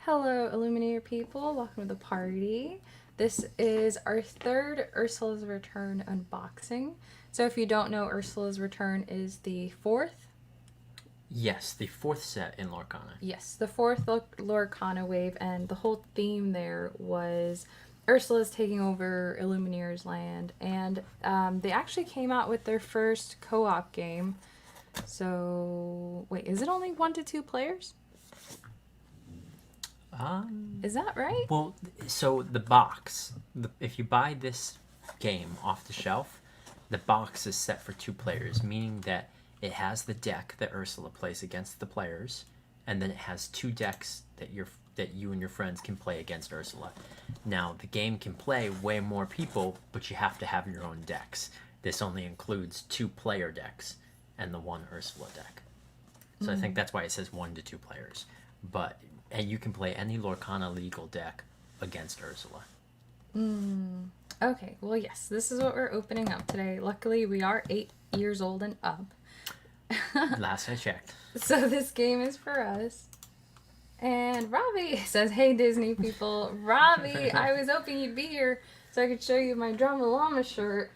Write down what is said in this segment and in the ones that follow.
Hello, Illumineer people. Welcome to the party. This is our third Ursula's Return unboxing. So if you don't know, Ursula's Return is the fourth? Yes, the fourth set in Lorcana. Yes, the fourth Lorcana wave, and the whole theme there was Ursula's taking over Illumineer's land. And they actually came out with their first co-op game. So, wait, is it only 1 to 2 players? Is that right? Well, so the box, if you buy this game off the shelf, the box is set for 2 players, meaning that it has the deck that Ursula plays against the players, and then it has 2 decks that you and your friends can play against Ursula. Now, the game can play way more people, but you have to have your own decks. This only includes 2 player decks and the 1 Ursula deck. So I think that's why it says 1 to 2 players. And you can play any Lorcana legal deck against Ursula. Okay, well, yes, this is what we're opening up today. Luckily, we are 8 years old and up. Last I checked. So this game is for us. And Robbie says, "Hey, Disney people. Robbie, I was hoping you'd be here so I could show you my Drama Llama shirt."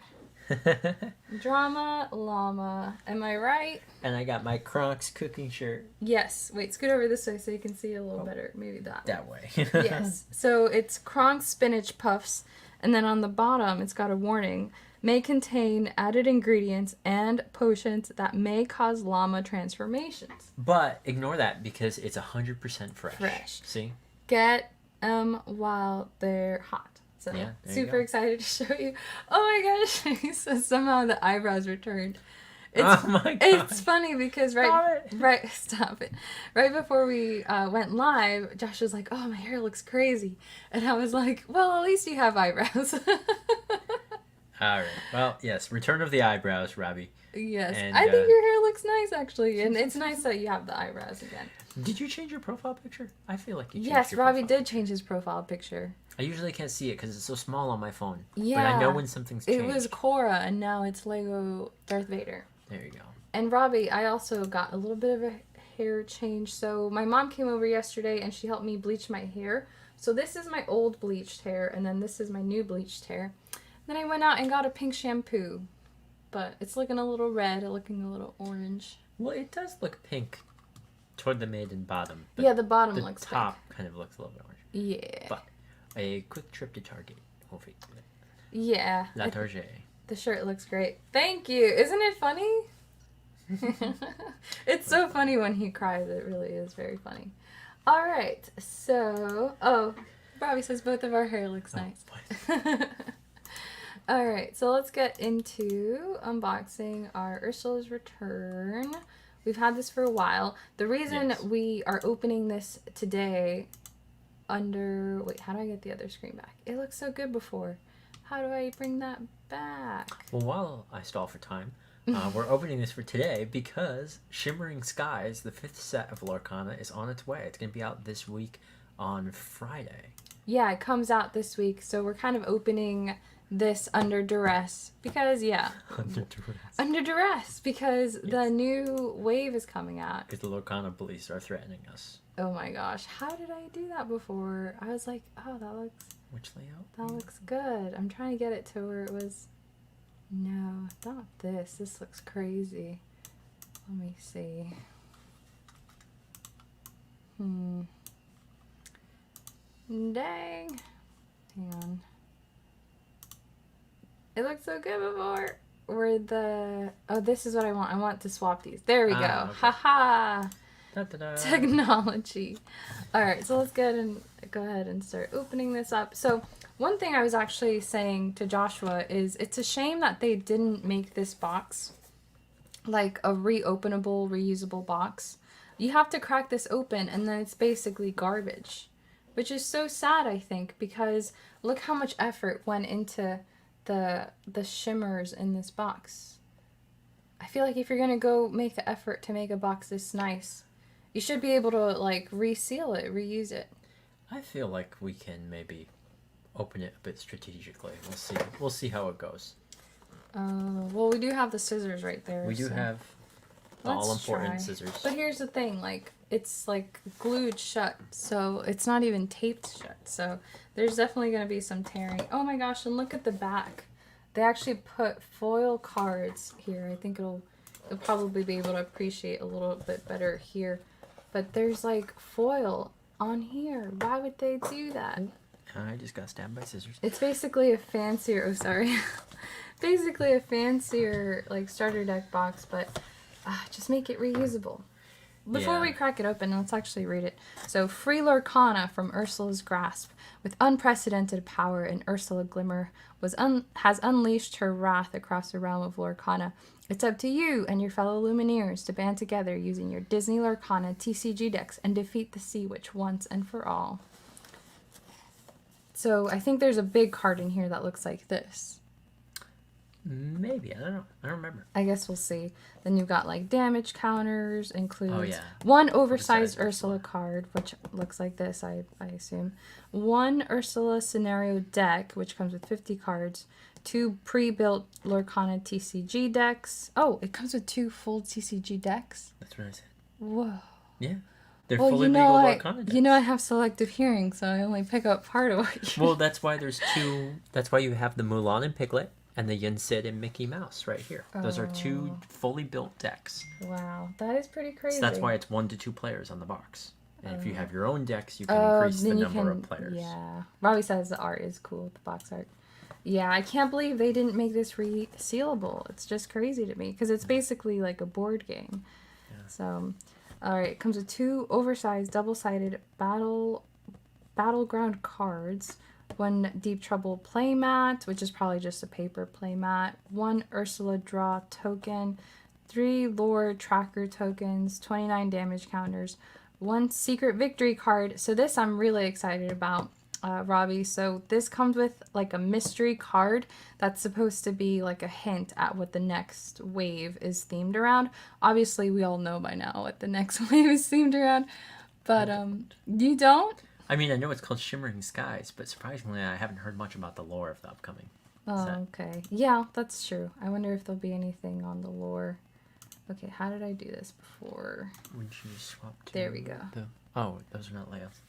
Drama Llama. Am I right? And I got my Crocs cooking shirt. Yes. Wait, scoot over this way so you can see a little better. Maybe That way. Yes. So it's Kronk spinach puffs, and then on the bottom it's got a warning. May contain added ingredients and potions that may cause llama transformations. But ignore that because it's 100% fresh. Fresh. See? Get them while they're hot. So Yeah, there you super go. excited to show you. Oh my gosh. He says somehow the eyebrows returned. It's, Oh my god. It's funny because Stop it. right before we went live, Josh was like, "Oh, my hair looks crazy," and I was like, "Well, at least you have eyebrows." All right. Well, yes. Return of the eyebrows, Robbie. Yes, And, I think your hair looks nice actually, and it's nice that you have the eyebrows again. Did you change your profile picture? I feel like you changed Yes, your Robbie profile did change his profile picture. I usually can't see it because it's so small on my phone. Yeah, But I know when something's changed. It was Korra, and now it's Lego Darth Vader. There you go. And Robbie, I also got a little bit of a hair change. So my mom came over yesterday and she helped me bleach my hair. So this is my old bleached hair, and then this is my new bleached hair. Then I went out and got a pink shampoo, but it's looking a little red, looking a little orange. Well, it does look pink toward the mid and bottom. But Yeah, the bottom the looks top kind of looks a little bit orange. pink. Yeah. But a quick trip to Target. Hopefully. Yeah. La Target. The shirt looks great. Thank you. Isn't it funny? It's so funny when he cries. It really is very funny. All right. So, Robbie says both of our hair looks nice. All right. So let's get into unboxing our Ursula's Return. We've had this for a while. The reason we are opening this today under... Wait, how do I get the other screen back? It looked so good before. How do I bring that back? Well, while I stall for time, we're opening this for today because Shimmering Skies, the 5th set of Lorcana, is on its way. It's going to be out this week on Friday. Yeah, it comes out this week, so we're kind of opening this under duress because, Under duress. under duress because the new wave is coming out. Because the Lorcana police are threatening us. Oh my gosh, how did I do that before? I was like, oh, Which layout? that looks good. I'm trying to get it to where it was. No, not this. This looks crazy. Let me see. Dang. Hang on. It looked so good before. This is what I want. I want to swap these. There we go. Okay. Haha. Da-da-da. Technology. All right, so let's go ahead and start opening this up. So one thing I was actually saying to Joshua is it's a shame that they didn't make this box like a reopenable, reusable box. You have to crack this open and then it's basically garbage, which is so sad, I think, because look how much effort went into the shimmers in this box. I feel like if you're gonna go make the effort to make a box this nice, you should be able to like reseal it, reuse it. I feel like we can maybe open it a bit strategically. We'll see. We'll see how it goes. Well, we do have the scissors right there. We do so have let's all important try. scissors. But here's the thing, like, it's like glued shut, so it's not even taped shut. So there's definitely going to be some tearing. Oh my gosh, and look at the back. They actually put foil cards here. I think you'll probably be able to appreciate a little bit better here. But there's like foil on here. Why would they do that? I just got stabbed by scissors. It's basically a fancier, oh sorry, basically a fancier like starter deck box, but just make it reusable. Before we crack it open, let's actually read it. So, free Lorcana from Ursula's grasp. With unprecedented power, and Ursula Glimmer has unleashed her wrath across the realm of Lorcana. It's up to you and your fellow Illumineers to band together using your Disney Lorcana TCG decks and defeat the Sea Witch once and for all. So, I think there's a big card in here that looks like this. Maybe. I don't know. I don't remember. I guess we'll see. Then you've got like damage counters, includes yeah. one oversized Ursula card, which looks like this, I assume. One Ursula scenario deck, which comes with 50 cards. 2 pre-built Lorcana TCG decks. Oh, it comes with 2 full TCG decks? That's what I said. Whoa. Yeah. They're fully legal Lorcana decks. You know I have selective hearing, so I only pick up part of what you... Well, that's why there's 2... That's why you have the Mulan and Piglet. And the Yin Sid and Mickey Mouse right here. Those are 2 fully built decks. Wow, that is pretty crazy. So that's why it's 1 to 2 players on the box. And if you have your own decks, you can increase the number of players. Yeah. Robbie says the art is cool, the box art. Yeah, I can't believe they didn't make this resealable. It's just crazy to me because it's basically like a board game. Yeah. So, all right, it comes with 2 oversized double-sided battleground cards. 1 Deep Trouble playmat, which is probably just a paper playmat. 1 Ursula draw token. 3 lore tracker tokens. 29 damage counters. 1 secret victory card. So this I'm really excited about, Robbie. So this comes with like a mystery card that's supposed to be like a hint at what the next wave is themed around. Obviously, we all know by now what the next wave is themed around. But you don't? I mean, I know it's called Shimmering Skies, but surprisingly, I haven't heard much about the lore of the upcoming set. Okay. Yeah, that's true. I wonder if there'll be anything on the lore. Okay, how did I do this before? Would you swap to... There we go. Oh, those are not layouts.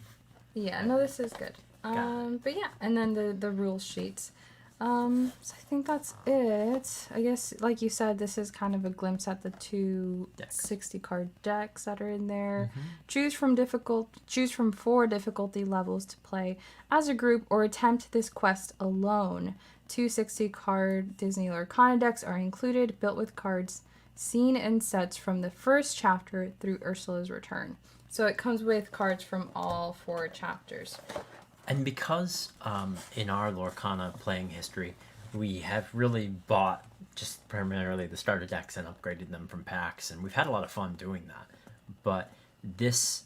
Yeah, no, this is good. But yeah, and then the rule sheets. So I think that's it. I guess, like you said, this is kind of a glimpse at the 2 60-card decks that are in there. Mm-hmm. Choose from 4 difficulty levels to play as a group or attempt this quest alone. 2 60-card Disney Lorcana decks are included, built with cards seen in sets from the first chapter through Ursula's return. So it comes with cards from all 4 chapters. And because in our Lorcana playing history, we have really bought just primarily the starter decks and upgraded them from packs, and we've had a lot of fun doing that. But this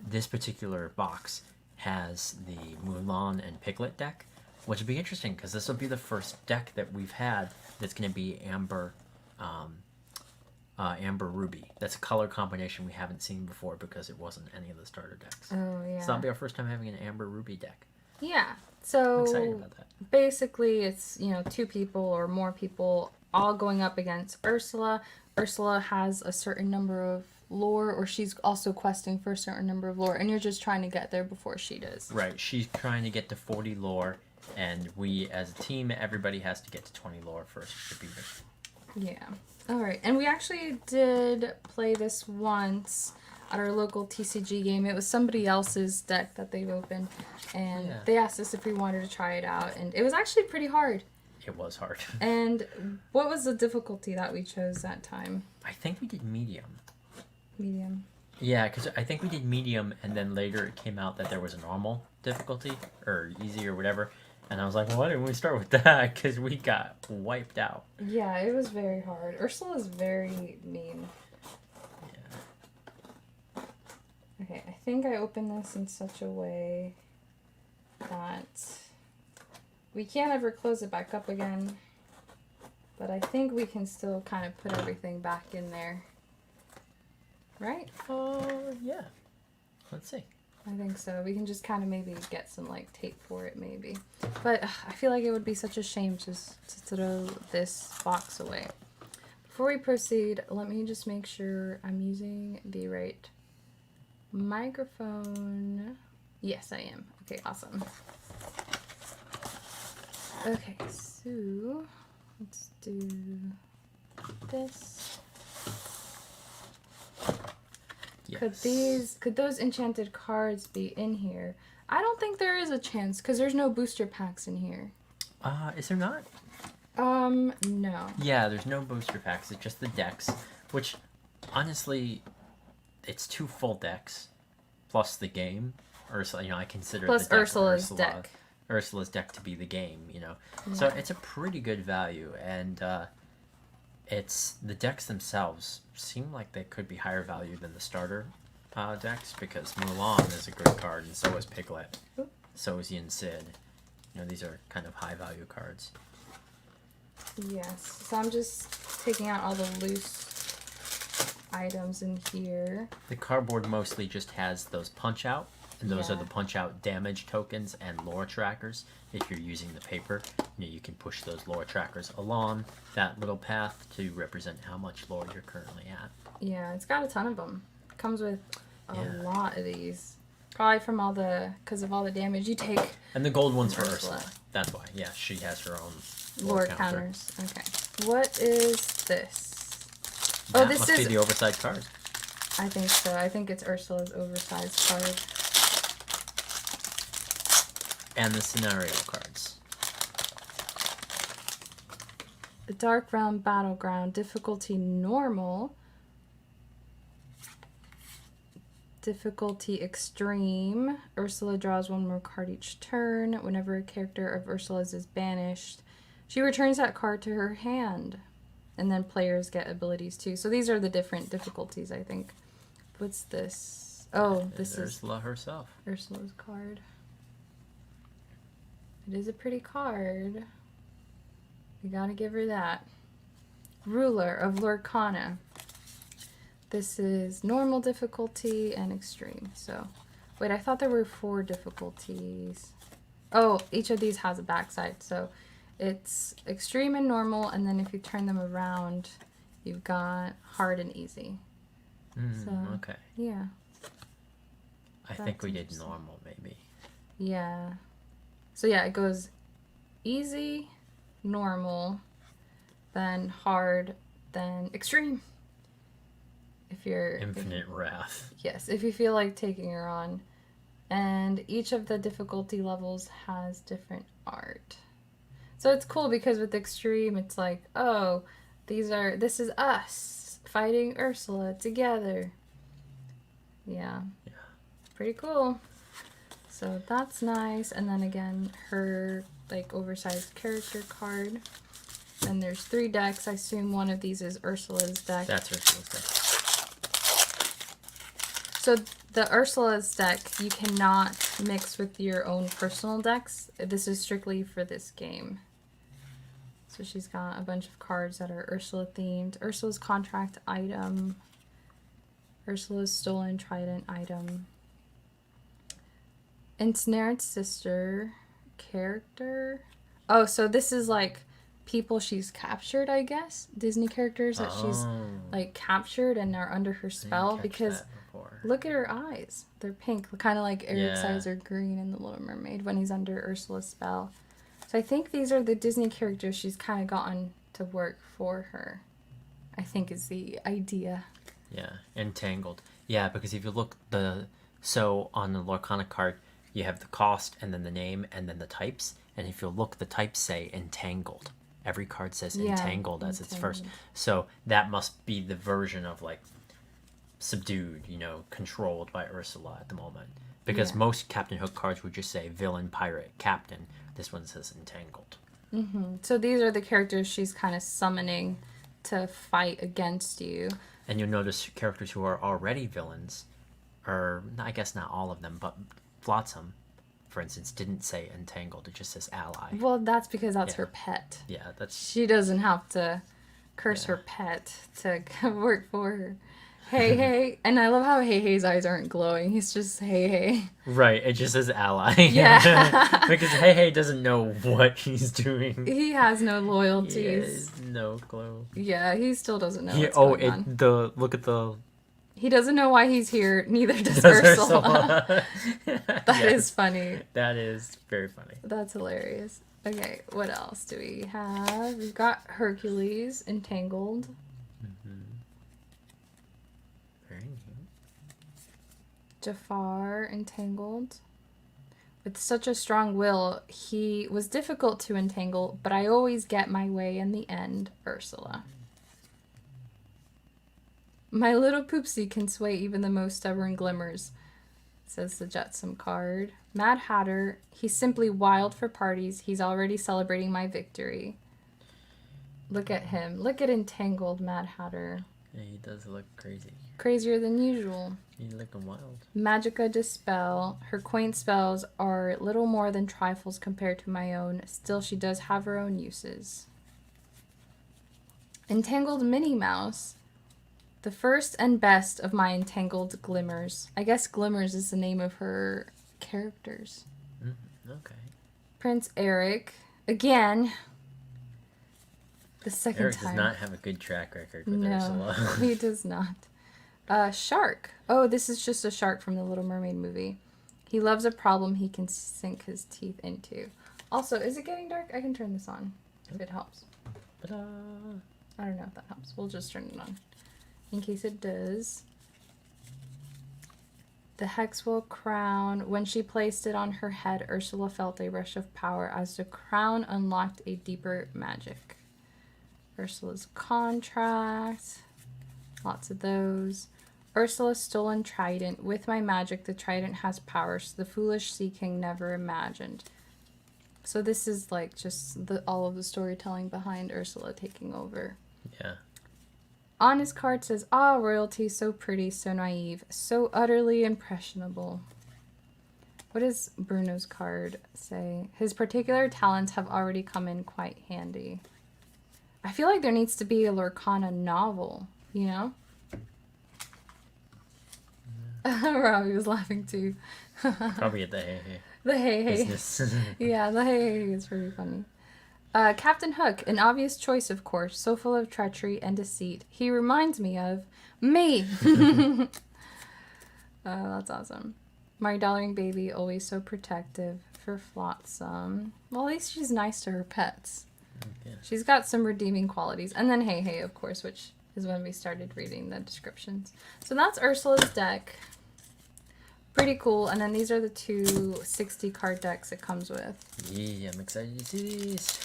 particular box has the Mulan and Piglet deck, which will be interesting because this will be the first deck that we've had that's going to be Amber Ruby. That's a color combination we haven't seen before because it wasn't any of the starter decks. Oh, yeah. So that'll be our first time having an Amber Ruby deck. Yeah. So I'm excited about that. Basically, it's, 2 people or more people all going up against Ursula. Ursula has a certain number of lore, or she's also questing for a certain number of lore, and you're just trying to get there before she does. Right. She's trying to get to 40 lore, and we, as a team, everybody has to get to 20 lore first to beat her. Yeah. All right, and we actually did play this once at our local TCG game. It was somebody else's deck that they've opened, and they asked us if we wanted to try it out, and it was actually pretty hard. It was hard. And what was the difficulty that we chose that time? I think we did medium. Medium. Yeah, because I think we did medium, and then later it came out that there was a normal difficulty, or easy, or whatever. And I was like, well, why didn't we start with that? Because we got wiped out. Yeah, it was very hard. Ursula's very mean. Yeah. Okay, I think I opened this in such a way that we can't ever close it back up again. But I think we can still kind of put everything back in there. Right? Yeah. Let's see. I think so. We can just kind of maybe get some like tape for it maybe. But I feel like it would be such a shame just to throw this box away. Before we proceed, let me just make sure I'm using the right microphone. Yes, I am. Okay, awesome. Okay, so let's do this. Yes. Could those enchanted cards be in here? I don't think there is a chance because there's no booster packs in here. Is there not? No. Yeah, there's no booster packs. It's just the decks, which, honestly, it's 2 full decks, plus the game. Ursula, I consider Plus the deck Ursula's deck. Ursula's deck to be the game, Yeah. So it's a pretty good value, and it's the decks themselves seem like they could be higher value than the starter decks, because Mulan is a good card, and so is Piglet. Oop. So is Yin Sid. These are kind of high value cards. Yes. So I'm just taking out all the loose items in here. The cardboard mostly just has those punch out, and those are the punch out damage tokens and lore trackers. If you're using the paper, you can push those lore trackers along that little path to represent how much lore you're currently at. Yeah, it's got a ton of them. It comes with a lot of these. Probably from because of all the damage you take. And the gold one's for Ursula. That's why. Yeah, she has her own lore counters. Okay. What is this? That must be the oversized card. I think so. I think it's Ursula's oversized card. And the scenario cards. The Dark Realm Battleground. Difficulty normal. Difficulty extreme. Ursula draws 1 more card each turn. Whenever a character of Ursula's is banished, she returns that card to her hand. And then players get abilities too. So these are the different difficulties, I think. What's this? Oh, this is Ursula herself. Ursula's card. It is a pretty card. You gotta give her that. Ruler of Lorcana. This is normal difficulty and extreme. So, wait, I thought there were 4 difficulties. Oh, each of these has a backside. So, it's extreme and normal, and then if you turn them around, you've got hard and easy. Okay. Yeah. I think we did normal, maybe. Yeah. So, yeah, it goes easy, normal, then hard, then extreme. If you're Infinite Wrath. Yes, if you feel like taking her on. And each of the difficulty levels has different art. So it's cool because with extreme it's like, oh, this is us fighting Ursula together. Yeah. Yeah. Pretty cool. So that's nice. And then again, her like oversized character card. And there's 3 decks. I assume one of these is Ursula's deck. That's Ursula's deck. So the Ursula's deck you cannot mix with your own personal decks. This is strictly for this game. So she's got a bunch of cards that are Ursula themed. Ursula's contract item. Ursula's stolen trident item. Ensnared sister character. Oh, so this is like people she's captured, I guess. Disney characters that she's like captured and are under her spell because look at her eyes. They're pink, kind of like Eric's eyes are green in The Little Mermaid when he's under Ursula's spell. So I think these are the Disney characters she's kind of gotten to work for her. I think is the idea. Yeah, entangled. Yeah, because if you look so on the Lorcana card, you have the cost and then the name and then the types. And if you look, the types say entangled. Every card says entangled as its first. So that must be the version of like subdued, controlled by Ursula at the moment. Because most Captain Hook cards would just say villain, pirate, captain. This one says entangled. Mm-hmm. So these are the characters she's kind of summoning to fight against you. And you'll notice characters who are already villains, or I guess not all of them, but Flotsam, for instance, didn't say entangled. It just says ally. Well, that's because that's her pet. Yeah, that's... She doesn't have to curse her pet to work for her. Hey, hey. And I love how Hey Hey's eyes aren't glowing. He's just Hey Hey. Right, it just says ally. Yeah. Because Hey Hey doesn't know what he's doing. He has no loyalties. He has no clue. Yeah, he still doesn't know what's going on. Look at the He doesn't know why he's here. Neither does Does Ursula. Ursula. That Yes, is funny. That is very funny. That's hilarious. Okay, what else do we have? We've got Hercules entangled. Very neat. Jafar entangled. With such a strong will, he was difficult to entangle, but I always get my way in the end, Ursula. My little poopsie can sway even the most stubborn glimmers, says the Jetsam card. Mad Hatter, he's simply wild for parties. He's already celebrating my victory. Look at him. Look at entangled Mad Hatter. Yeah, he does look crazy. Crazier than usual. He's looking wild. Magica Dispel. Her quaint spells are little more than trifles compared to my own. Still, she does have her own uses. Entangled Minnie Mouse. The first and best of my entangled glimmers. I guess Glimmers is the name of her characters. Okay. Prince Eric. Again. The second Eric time. does not have a good track record with No, Ursula. he does not. Shark. Oh, this is just a shark from the Little Mermaid movie. He loves a problem he can sink his teeth into. Also, is it getting dark? I can turn this on if it helps. Ta-da. I don't know if that helps. We'll just turn it on. In case it does. The Hexwell crown. When she placed it on her head, Ursula felt a rush of power as the crown unlocked a deeper magic. Ursula's contract. Lots of those. Ursula's stolen trident. With my magic, the trident has powers the foolish sea king never imagined. So this is like just all of the storytelling behind Ursula taking over. Yeah. On his card says, "Ah, royalty, so pretty, so naive, so utterly impressionable." What does Bruno's card say? His particular talents have already come in quite handy. I feel like there needs to be a Lorcana novel, you know? Robbie was laughing too. Probably at the hey hey. The hey hey. Business. Yeah, the hey hey is pretty funny. Captain Hook, an obvious choice, of course, so full of treachery and deceit. He reminds me of me. That's awesome. My darling baby, always so protective for Flotsam. Well, at least she's nice to her pets. Yeah. She's got some redeeming qualities. And then hey hey, of course, which is when we started reading the descriptions. So that's Ursula's deck. Pretty cool. And then these are the two 60 card decks it comes with. Yeah, I'm excited to see these.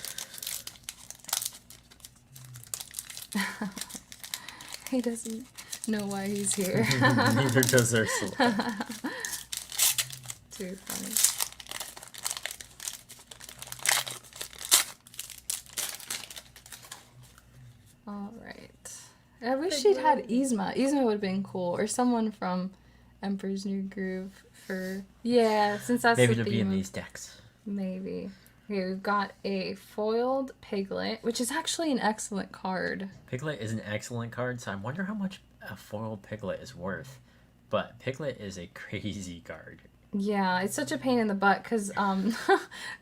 He doesn't know why he's here. Neither does Ursula. Too funny. All right. I wish she'd had Yzma. Yzma would have been cool, or someone from Emperor's New Groove for since that's Maybe the it'll be in theme of- these decks. Maybe. Okay, we've got a foiled Piglet, which is actually an excellent card. Piglet is an excellent card, so I wonder how much a foiled Piglet is worth. But Piglet is a crazy card. Yeah, it's such a pain in the butt because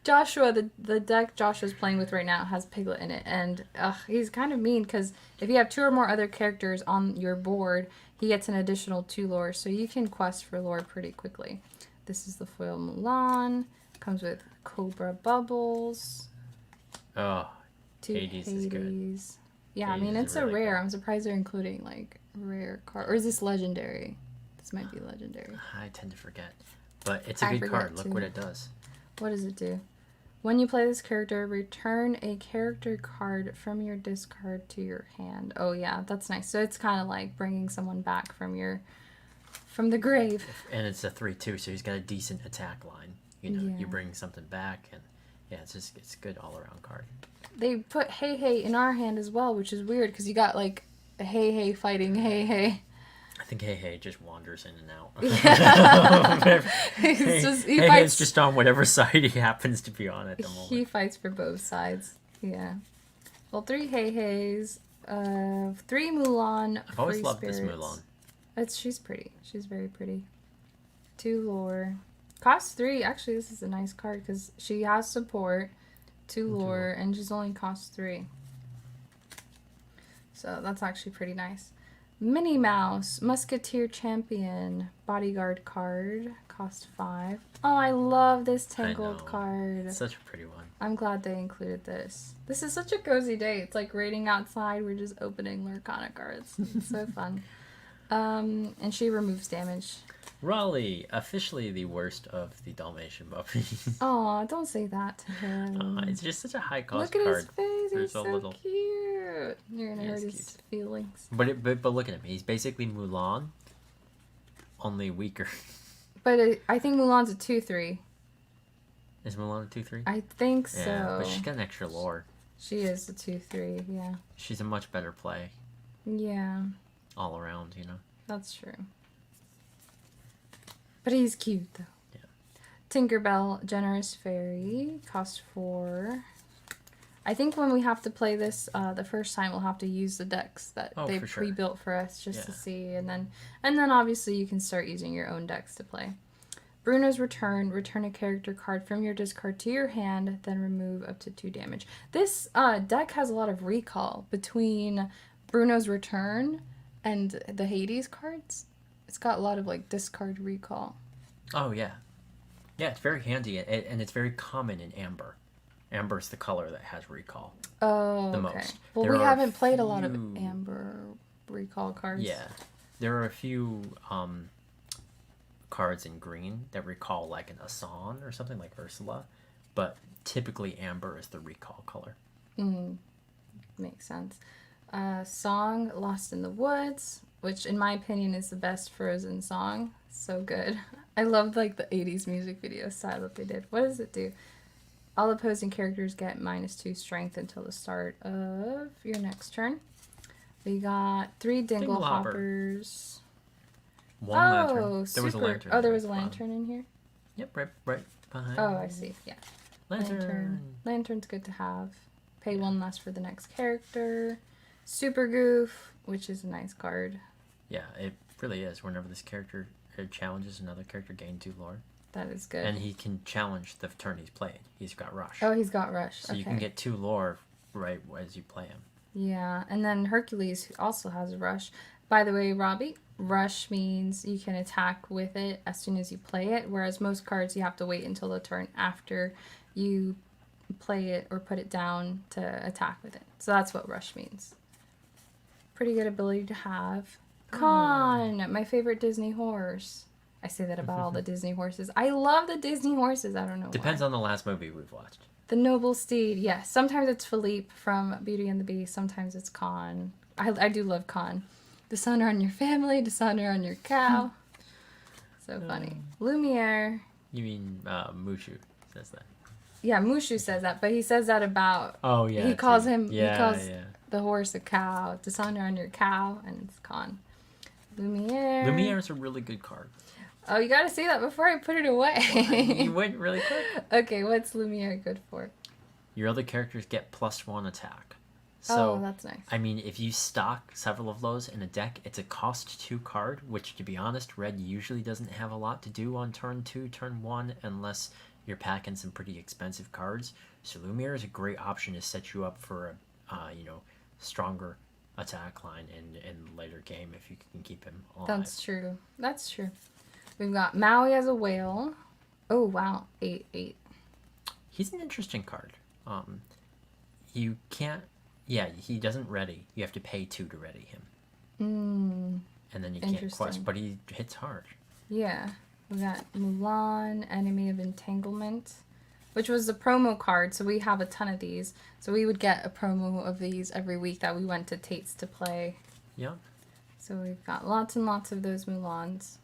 Joshua, the deck Joshua's playing with right now has Piglet in it, and he's kind of mean because if you have 2 or more other characters on your board, he gets an additional 2 lore, so you can quest for lore pretty quickly. This is the foil Mulan. Comes with Cobra Bubbles. Oh, 2 Hades is good. Yeah, I Hades mean, is it's really a rare. good. I'm surprised they're including, like, rare card. Or is this legendary? This might be legendary. I tend to forget. But it's a I good forget card. Look too. what it does. What does it do? When you play this character, return a character card from your discard to your hand. Oh, yeah, that's nice. So it's kind of like bringing someone back from the grave. And it's a 3/2, so he's got a decent attack line. You know, Yeah. you bring something back, and yeah, it's a good all-around card. They put Hey Hey in our hand as well, which is weird because you got like a Hey Hey fighting Hey Hey. I think Hey Hey just wanders in and out. Yeah. Hey He Hey's fights. just on whatever side he happens to be on at the moment. He fights for both sides. Yeah. Well, 3 Hey Heys, 3 Mulan. I've always free loved this spirits. Mulan. She's pretty. She's very pretty. 2 lore. Cost 3. Actually, this is a nice card because she has support, 2 lore, and she's only cost 3. So that's actually pretty nice. Minnie Mouse, Musketeer Champion, Bodyguard card, cost 5. Oh, I love this Tangled card. It's such a pretty one. I'm glad they included this. This is such a cozy day. It's like raining outside. We're just opening Lorcana cards. It's so fun. And she removes damage. Raleigh, officially the worst of the Dalmatian puppies. Aw, don't say that to him. It's just such a high cost Look at card. his face. There's He's so little... cute. You're gonna hurt his cute. feelings. But look at him. He's basically Mulan, only weaker. But I think Mulan's a 2/3. Is Mulan a 2/3? I think so. Yeah, but she's got an extra lore. She is a 2/3, yeah. She's a much better play Yeah, all around, you know. that's true. But he's cute, though. Yeah. Tinkerbell, Generous Fairy, cost 4. I think when we have to play this the first time, we'll have to use the decks that they for sure. pre-built for us just to Yeah. see, and then obviously you can start using your own decks to play. Bruno's Return, return a character card from your discard to your hand, then remove up to 2 damage. This deck has a lot of recall between Bruno's Return and the Hades cards. It's got a lot of like discard recall. Oh, yeah. Yeah, it's very handy, and it's very common in Amber. Amber's the color that has recall. Oh, The okay. most. Well, There we are a haven't played a lot of few- Amber recall cards. Yeah. There are a few cards in green that recall like an Asan or something like Ursula, but typically Amber is the recall color. Makes sense. Song, Lost in the Woods, which in my opinion is the best Frozen song. So good. I love like the 80s music video style that they did. What does it do? All opposing characters get -2 strength until the start of your next turn. We got 3 Dingle Hoppers. One lantern. Super. There was a lantern. Oh, there was a right lantern in here? Yep, right behind. Oh, I see. Yeah. Lantern. Lantern's good to have. Pay 1 less for the next character. Super Goof, which is a nice card. Yeah, it really is. Whenever this character challenges another character, gain 2 lore. That is good. And he can challenge the turn he's played. He's got Rush. Oh, he's got Rush. So okay. you can get 2 lore right as you play him. Yeah, and then Hercules also has a Rush. By the way, Robbie, Rush means you can attack with it as soon as you play it, whereas most cards you have to wait until the turn after you play it or put it down to attack with it. So that's what Rush means. Pretty good ability to have. Con, my favorite Disney horse. I say that about all the Disney horses. I love the Disney horses. I don't know Depends why. on the last movie we've watched. The Noble Steed, yes. Sometimes it's Philippe from Beauty and the Beast. Sometimes it's Con. I do love Con. Dishonor on your family, dishonor on your cow. So funny. Lumiere. You mean Mushu says that. Yeah, Mushu says that, but he says that about... Oh, yeah. He calls too. him... Yeah, he calls yeah. the horse a cow. Dishonor on your cow, and it's Con. Lumiere. Lumiere is a really good card. Oh, you gotta say that before I put it away. You went really quick. Okay, what's Lumiere good for? Your other characters get +1 attack. So, Oh, that's nice. I mean, if you stock several of those in a deck, it's a cost 2 card, which, to be honest, red usually doesn't have a lot to do on turn 2, turn 1, unless you're packing some pretty expensive cards. So Lumiere is a great option to set you up for a, stronger attack line in later game if you can keep him alive. That's true. That's true. We've got Maui as a whale. Oh, wow. 8/8. He's an interesting card. You can't... Yeah, he doesn't ready. You have to pay 2 to ready him. And then you can't quest, Interesting. but he hits hard. Yeah. We got Mulan, Enemy of Entanglement, which was the promo card, so we have a ton of these. So we would get a promo of these every week that we went to Tate's to play. Yeah. So we've got lots and lots of those Mulans.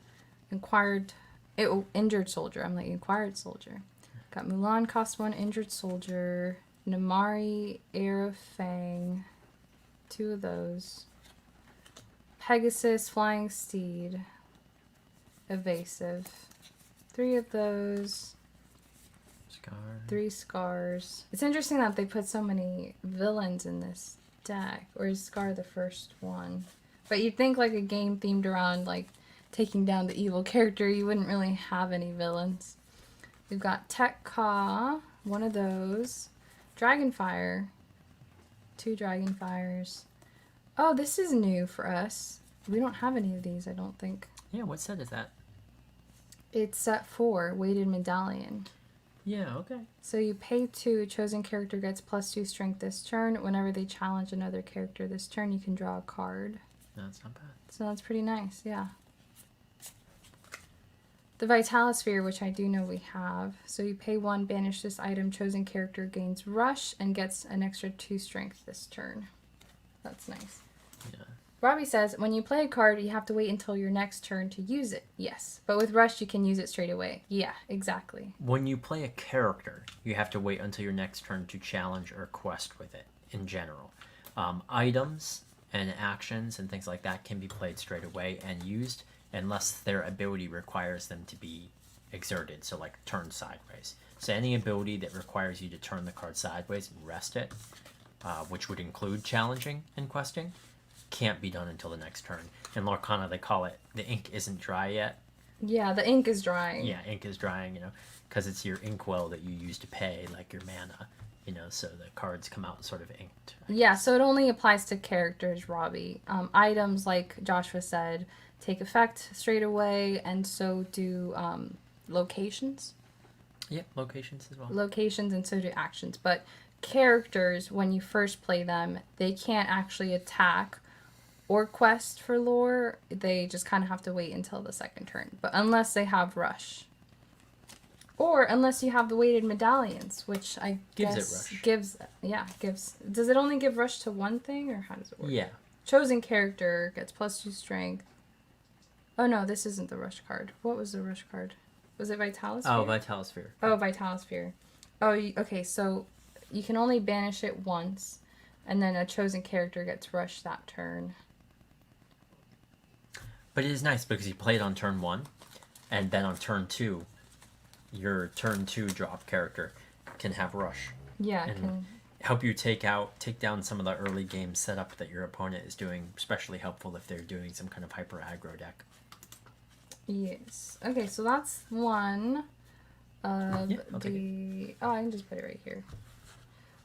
Injured Soldier. I'm like, Inquired Soldier. Got Mulan, cost 1, Injured Soldier. Namari, Air of Fang. 2 of those. Pegasus, Flying Steed. Evasive. 3 of those. Scar. 3 Scars. It's interesting that they put so many villains in this deck. Or is Scar the first one? But you'd think like a game themed around like taking down the evil character, you wouldn't really have any villains. We've got Tech Ka, 1 of those. Dragonfire. 2 Dragonfires. Oh, this is new for us. We don't have any of these, I don't think. Yeah, what set is that? It's set 4, Weighted Medallion. Yeah, okay. So you pay 2, a chosen character gets +2 strength this turn. Whenever they challenge another character this turn, you can draw a card. That's not bad. So that's pretty nice, yeah. The Vitalisphere, which I do know we have. So you pay 1, banish this item, chosen character gains Rush, and gets an extra 2 strength this turn. That's nice. Yeah. Robbie says, when you play a card, you have to wait until your next turn to use it. Yes. But with Rush, you can use it straight away. Yeah, exactly. When you play a character, you have to wait until your next turn to challenge or quest with it, in general. Items and actions and things like that can be played straight away and used unless their ability requires them to be exerted, so like turn sideways. So any ability that requires you to turn the card sideways and rest it, which would include challenging and questing, can't be done until the next turn. In Lorcana, they call it the ink isn't dry yet. Yeah, the ink is drying. Yeah, ink is drying, because it's your inkwell that you use to pay, like your mana, so the cards come out sort of inked. Yeah, so it only applies to characters, Robbie. Items, like Joshua said, take effect straight away, and so do locations. Yep, locations as well. Locations, and so do actions. But characters, when you first play them, they can't actually attack or quest for lore. They just kind of have to wait until the second turn. But unless they have Rush. Or unless you have the weighted medallions, which I Gives guess it Rush. gives. Does it only give Rush to one thing, or how does it work? Yeah. Chosen character gets +2 strength. Oh no, this isn't the Rush card. What was the Rush card? Was it Vitalisphere? Oh, Vitalisphere. Oh, Vitalisphere. Oh, okay, so you can only banish it once, and then a chosen character gets Rush that turn. But it is nice because you play it on turn 1, and then on turn 2, your turn 2 drop character can have Rush. Yeah, and can help you take down some of the early game setup that your opponent is doing, especially helpful if they're doing some kind of hyper aggro deck. Yes. Okay, so that's one of I'll take the... Oh, I can just put it right here.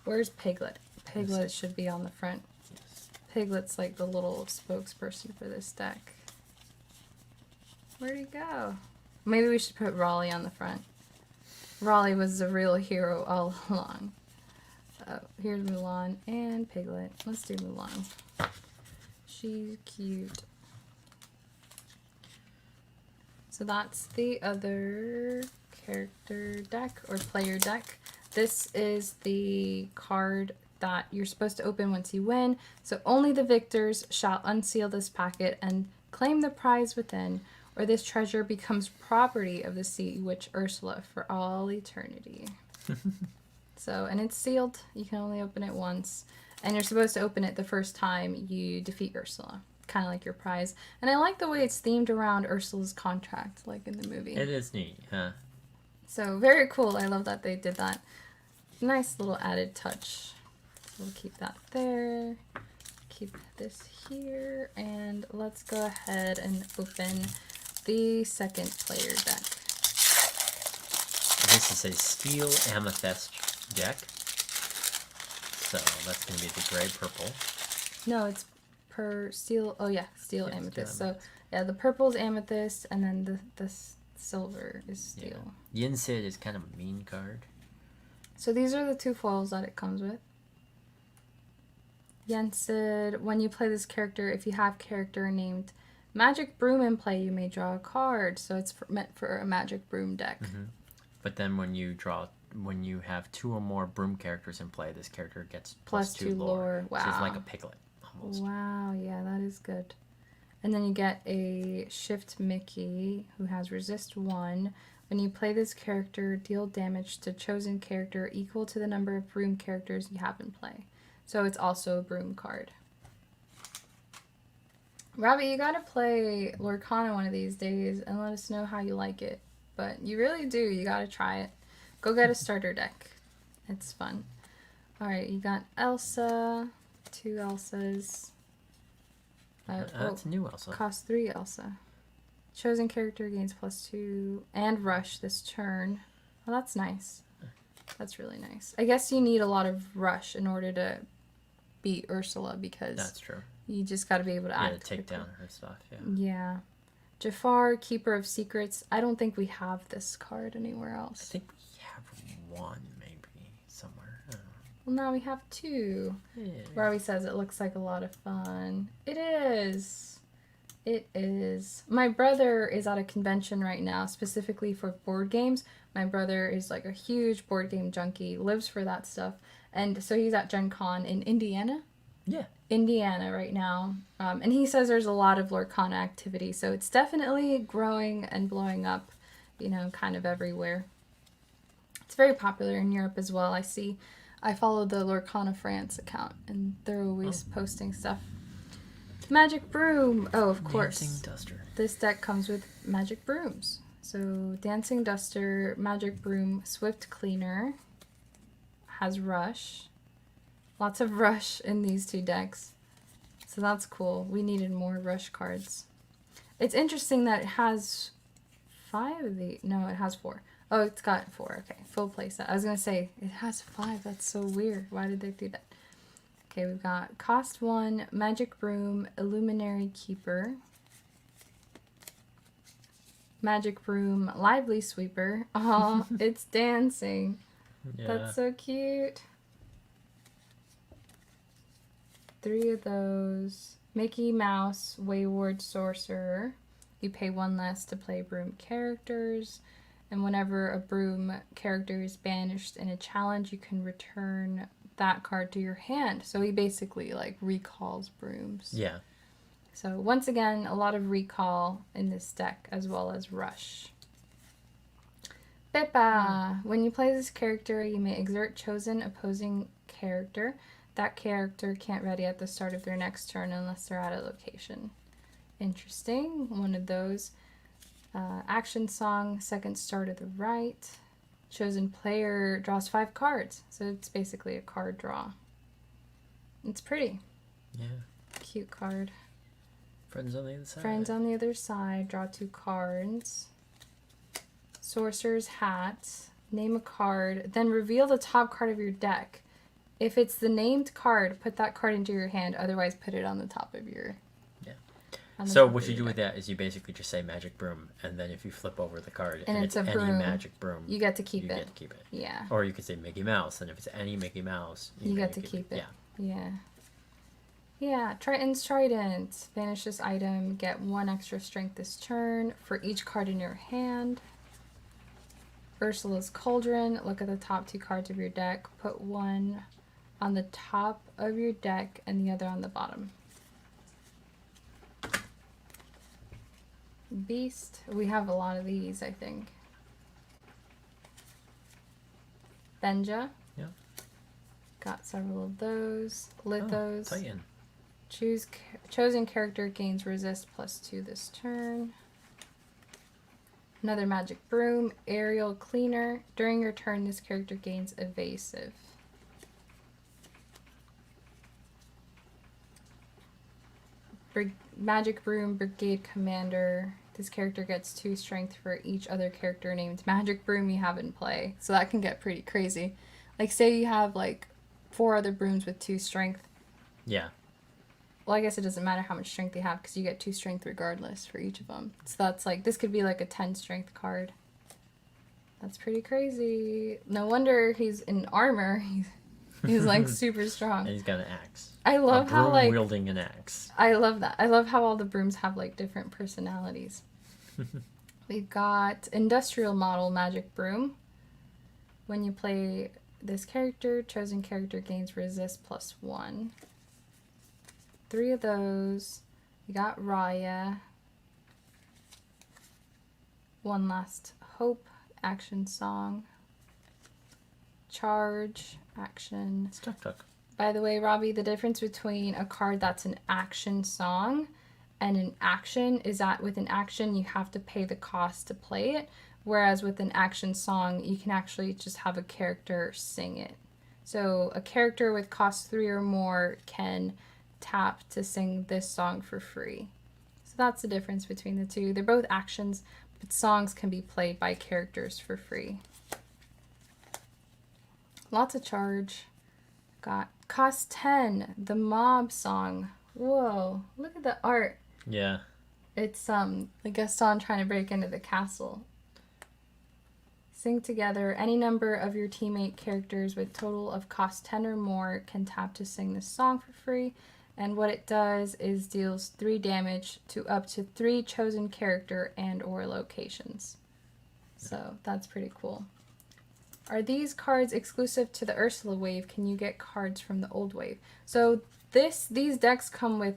Where's Piglet? Piglet should be on the front. Piglet's like the little spokesperson for this deck. Where'd he go? Maybe we should put Raleigh on the front. Raleigh was the real hero all along. Here's Mulan and Piglet. Let's do Mulan. She's cute. So that's the other character deck or player deck. This is the card that you're supposed to open once you win. So only the victors shall unseal this packet and claim the prize within, or this treasure becomes property of the Sea Witch Ursula for all eternity. So, and it's sealed. You can only open it once. And you're supposed to open it the first time you defeat Ursula. Kind of like your prize. And I like the way it's themed around Ursula's contract, like in the movie. It is neat, huh? So, very cool. I love that they did that. Nice little added touch. So we'll keep that there. Keep this here. And let's go ahead and open the second player deck. This is a steel amethyst deck. So that's going to be the gray purple. No, it's per steel. Oh yeah, steel Yeah, amethyst. steel So yeah, the purple is amethyst, and then the silver is steel. Yeah. Yinsid is kind of a mean card. So these are the 2 foils that it comes with. Yensid, when you play this character, if you have character named Magic Broom in play, you may draw a card. So it's meant for a Magic Broom deck. Mm-hmm. But then when you have 2 or more broom characters in play, this character gets +2 lore. Wow. So it's like a piglet, almost. Wow, yeah, that is good. And then you get a Shift Mickey, who has Resist 1. When you play this character, deal damage to chosen character equal to the number of broom characters you have in play. So it's also a broom card. Robbie, you gotta play Lorcana one of these days and let us know how you like it. But you really do. You gotta try it. Go get a starter deck. It's fun. Alright, you got Elsa. 2 Elsas. That's a new Elsa. Cost 3 Elsa. Chosen character gains +2 and Rush this turn. Well, that's nice. That's really nice. I guess you need a lot of Rush in order to beat Ursula because That's true. You just got to be able to Yeah, to act take quickly. down her stuff. Yeah. Yeah. Jafar, Keeper of Secrets. I don't think we have this card anywhere I else. think we have one maybe somewhere. I don't know. Well, now we have two. Yeah. Robbie says it looks like a lot of fun. It is. It is. My brother is at a convention right now, specifically for board games. My brother is like a huge board game junkie, lives for that stuff. And so he's at Gen Con in Indiana. Yeah. Indiana right now. And he says there's a lot of Lorcana activity. So it's definitely growing and blowing up, you know, kind of everywhere. It's very popular in Europe as well. I follow the Lorcana France account, and they're always posting stuff. Magic Broom. Oh, of course. Dancing Duster. This deck comes with Magic Brooms. So Dancing Duster, Magic Broom, Swift Cleaner, has Rush. Lots of Rush in these two decks. So that's cool. We needed more Rush cards. It's interesting that it has 5 of the... No, it has 4. Oh, it's got 4. Okay, full playset. I was going to say, it has 5. That's so weird. Why did they do that? Okay, we've got cost 1, Magic Broom, Illuminary Keeper, Magic Broom, Lively Sweeper. Oh, it's dancing. Yeah. That's so cute. 3 of those. Mickey Mouse, Wayward Sorcerer. You pay 1 less to play broom characters. And whenever a broom character is banished in a challenge, you can return that card to your hand. So he basically like recalls brooms. Yeah. So once again, a lot of recall in this deck as well as Rush. Pippa! When you play this character, you may exert chosen opposing character. That character can't ready at the start of their next turn unless they're at a location. Interesting. One of those. Action song, second star to the right. Chosen player draws 5 cards. So it's basically a card draw. It's pretty. Yeah. Cute card. Friends on the other side. Friends on the other side. Draw 2 cards. Sorcerer's Hat. Name a card. Then reveal the top card of your deck. If it's the named card, put that card into your hand. Otherwise, put it on the top of your... So what you do with that is you basically just say Magic Broom, and then if you flip over the card And it's a any broom, Magic Broom, you get to keep you it. get to keep it. Yeah. Or you could say Mickey Mouse, and if it's any Mickey Mouse, You get to keep it. Yeah. Yeah. Yeah. Triton's Trident. Banish this item. Get 1 extra strength this turn for each card in your hand. Ursula's Cauldron. Look at the top 2 cards of your deck. Put 1 on the top of your deck and the other on the bottom. Beast. We have a lot of these, I think. Benja. Yeah. Got several of those. Lithos. Titan. Chosen character gains resist +2 this turn. Another Magic Broom. Aerial Cleaner. During your turn, this character gains evasive. Magic Broom, Brigade Commander. This character gets 2 strength for each other character named Magic Broom you have in play. So that can get pretty crazy. Like, say you have, like, 4 other brooms with 2 strength. Yeah. Well, I guess it doesn't matter how much strength they have because you get 2 strength regardless for each of them. So that's, like, this could be, like, a 10 strength card. That's pretty crazy. No wonder he's in armor. He's like, super strong. And he's got an axe. I love how, like... wielding an axe. I love that. I love how all the brooms have, like, different personalities. We've got Industrial Model Magic Broom. When you play this character, chosen character gains resist +1. 3 of those. We got Raya. 1 Last Hope. Action song. Charge. Action. Tuk. By the way, Robbie, the difference between a card that's an action song and an action is that with an action, you have to pay the cost to play it. Whereas with an action song, you can actually just have a character sing it. So a character with cost 3 or more can tap to sing this song for free. So that's the difference between the two. They're both actions, but songs can be played by characters for free. Lots of charge. Got cost 10, the Mob song. Whoa, look at the art. Yeah. It's the Gaston trying to break into the castle. Sing together. Any number of your teammate characters with total of cost 10 or more can tap to sing this song for free. And what it does is deals 3 damage to up to 3 chosen character and or locations. So that's pretty cool. Are these cards exclusive to the Ursula wave? Can you get cards from the old wave? So these decks come with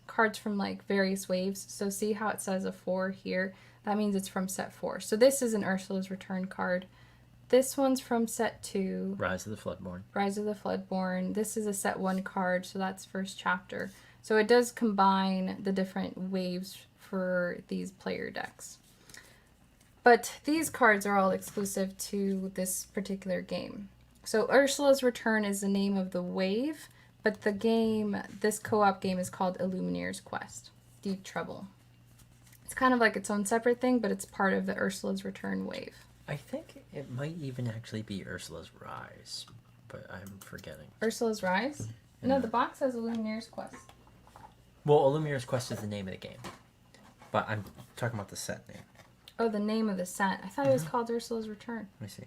cards from like various waves. So see how it says a 4 here? That means it's from set 4. So this is an Ursula's Return card. This one's from set 2. Rise of the Floodborn. Rise of the Floodborn. This is a set 1 card, so that's first chapter. So it does combine the different waves for these player decks. But these cards are all exclusive to this particular game. So Ursula's Return is the name of the wave, but the game, this co-op game, is called Illumineer's Quest. Deep Trouble. It's kind of like its own separate thing, but it's part of the Ursula's Return wave. I think it might even actually be Ursula's Rise, but I'm forgetting. Ursula's Rise? Yeah. No, the box says Illumineer's Quest. Well, Illumineer's Quest is the name of the game, but I'm talking about the set name. Oh, the name of the set. I thought it was called Ursula's Return. Let me see.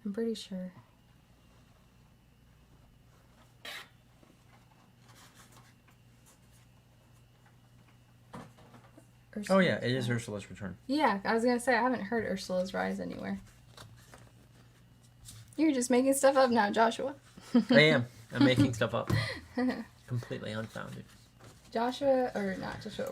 I'm pretty sure. Oh yeah, it is Ursula's Return. Yeah, I was gonna say I haven't heard Ursula's Rise anywhere. You're just making stuff up now, Joshua. I am. I'm making stuff up. Completely unfounded.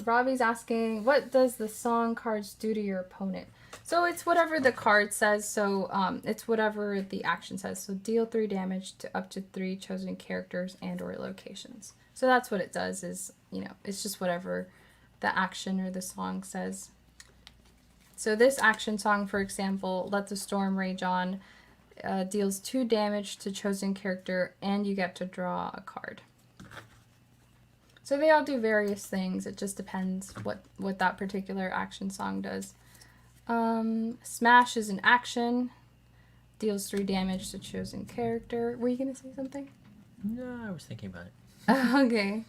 Robbie's asking, what does the song cards do to your opponent? So it's whatever the card says, so it's whatever the action says. So deal 3 damage to up to 3 chosen characters and or locations. So that's what it does is, it's just whatever the action or the song says. So this action song, for example, Let the Storm Rage On, deals 2 damage to chosen character and you get to draw a card. So they all do various things. It just depends what that particular action song does. Smash is an action. Deals 3 damage to chosen character. Were you going to say something? No, I was thinking about it. Okay.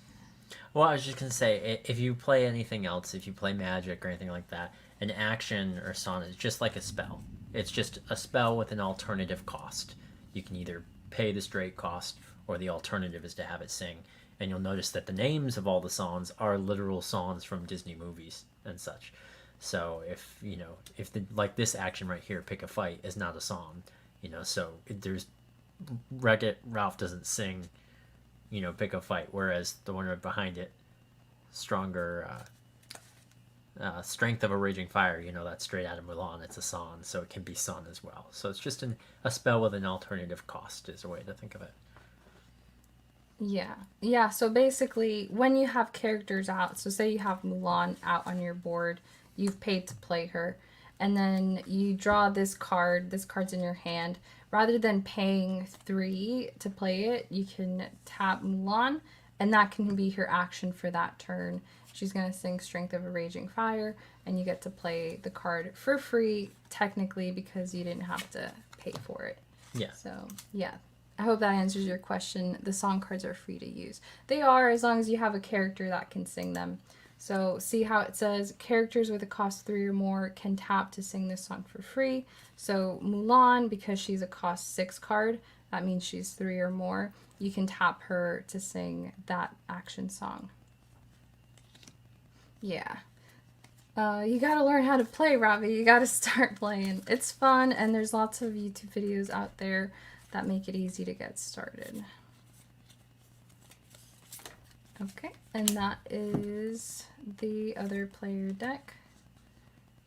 Well, I was just going to say, if you play anything else, if you play Magic or anything like that, an action or song is just like a spell. It's just a spell with an alternative cost. You can either pay the straight cost or the alternative is to have it sing. And you'll notice that the names of all the songs are literal songs from Disney movies and such. So if like this action right here, Pick a Fight, is not a song, so there's Wreck-It Ralph doesn't sing, Pick a Fight, whereas the one right behind it, Stronger, Strength of a Raging Fire, that's straight out of Mulan, it's a song, so it can be sung as well. So it's just a spell with an alternative cost is a way to think of it. Yeah, so basically, when you have characters out, so say you have Mulan out on your board, you've paid to play her, and then you draw this card's in your hand. Rather than paying 3 to play it, you can tap Mulan, and that can be her action for that turn. She's going to sing Strength of a Raging Fire, and you get to play the card for free, technically, because you didn't have to pay for it. Yeah. So, yeah. I hope that answers your question. The song cards are free to use. They are, as long as you have a character that can sing them. So see how it says characters with a cost 3 or more can tap to sing this song for free. So Mulan, because she's a cost 6 card, that means she's 3 or more. You can tap her to sing that action song. Yeah. You gotta learn how to play, Robbie. You gotta start playing. It's fun, and there's lots of YouTube videos out there that make it easy to get started. Okay, and that is the other player deck.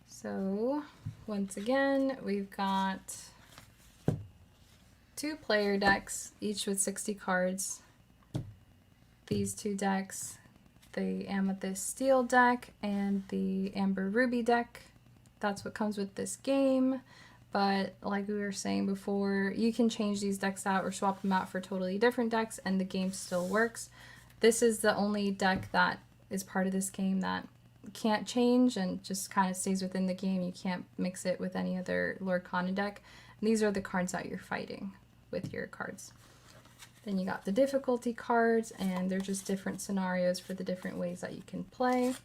So, once again, we've got 2 player decks, each with 60 cards. These 2 decks, the Amethyst Steel deck and the Amber Ruby deck. That's what comes with this game. But like we were saying before, you can change these decks out or swap them out for totally different decks and the game still works. This is the only deck that is part of this game that can't change and just kind of stays within the game. You can't mix it with any other Lorcana deck. And these are the cards that you're fighting with your cards. Then you got the difficulty cards, and they're just different scenarios for the different ways that you can play.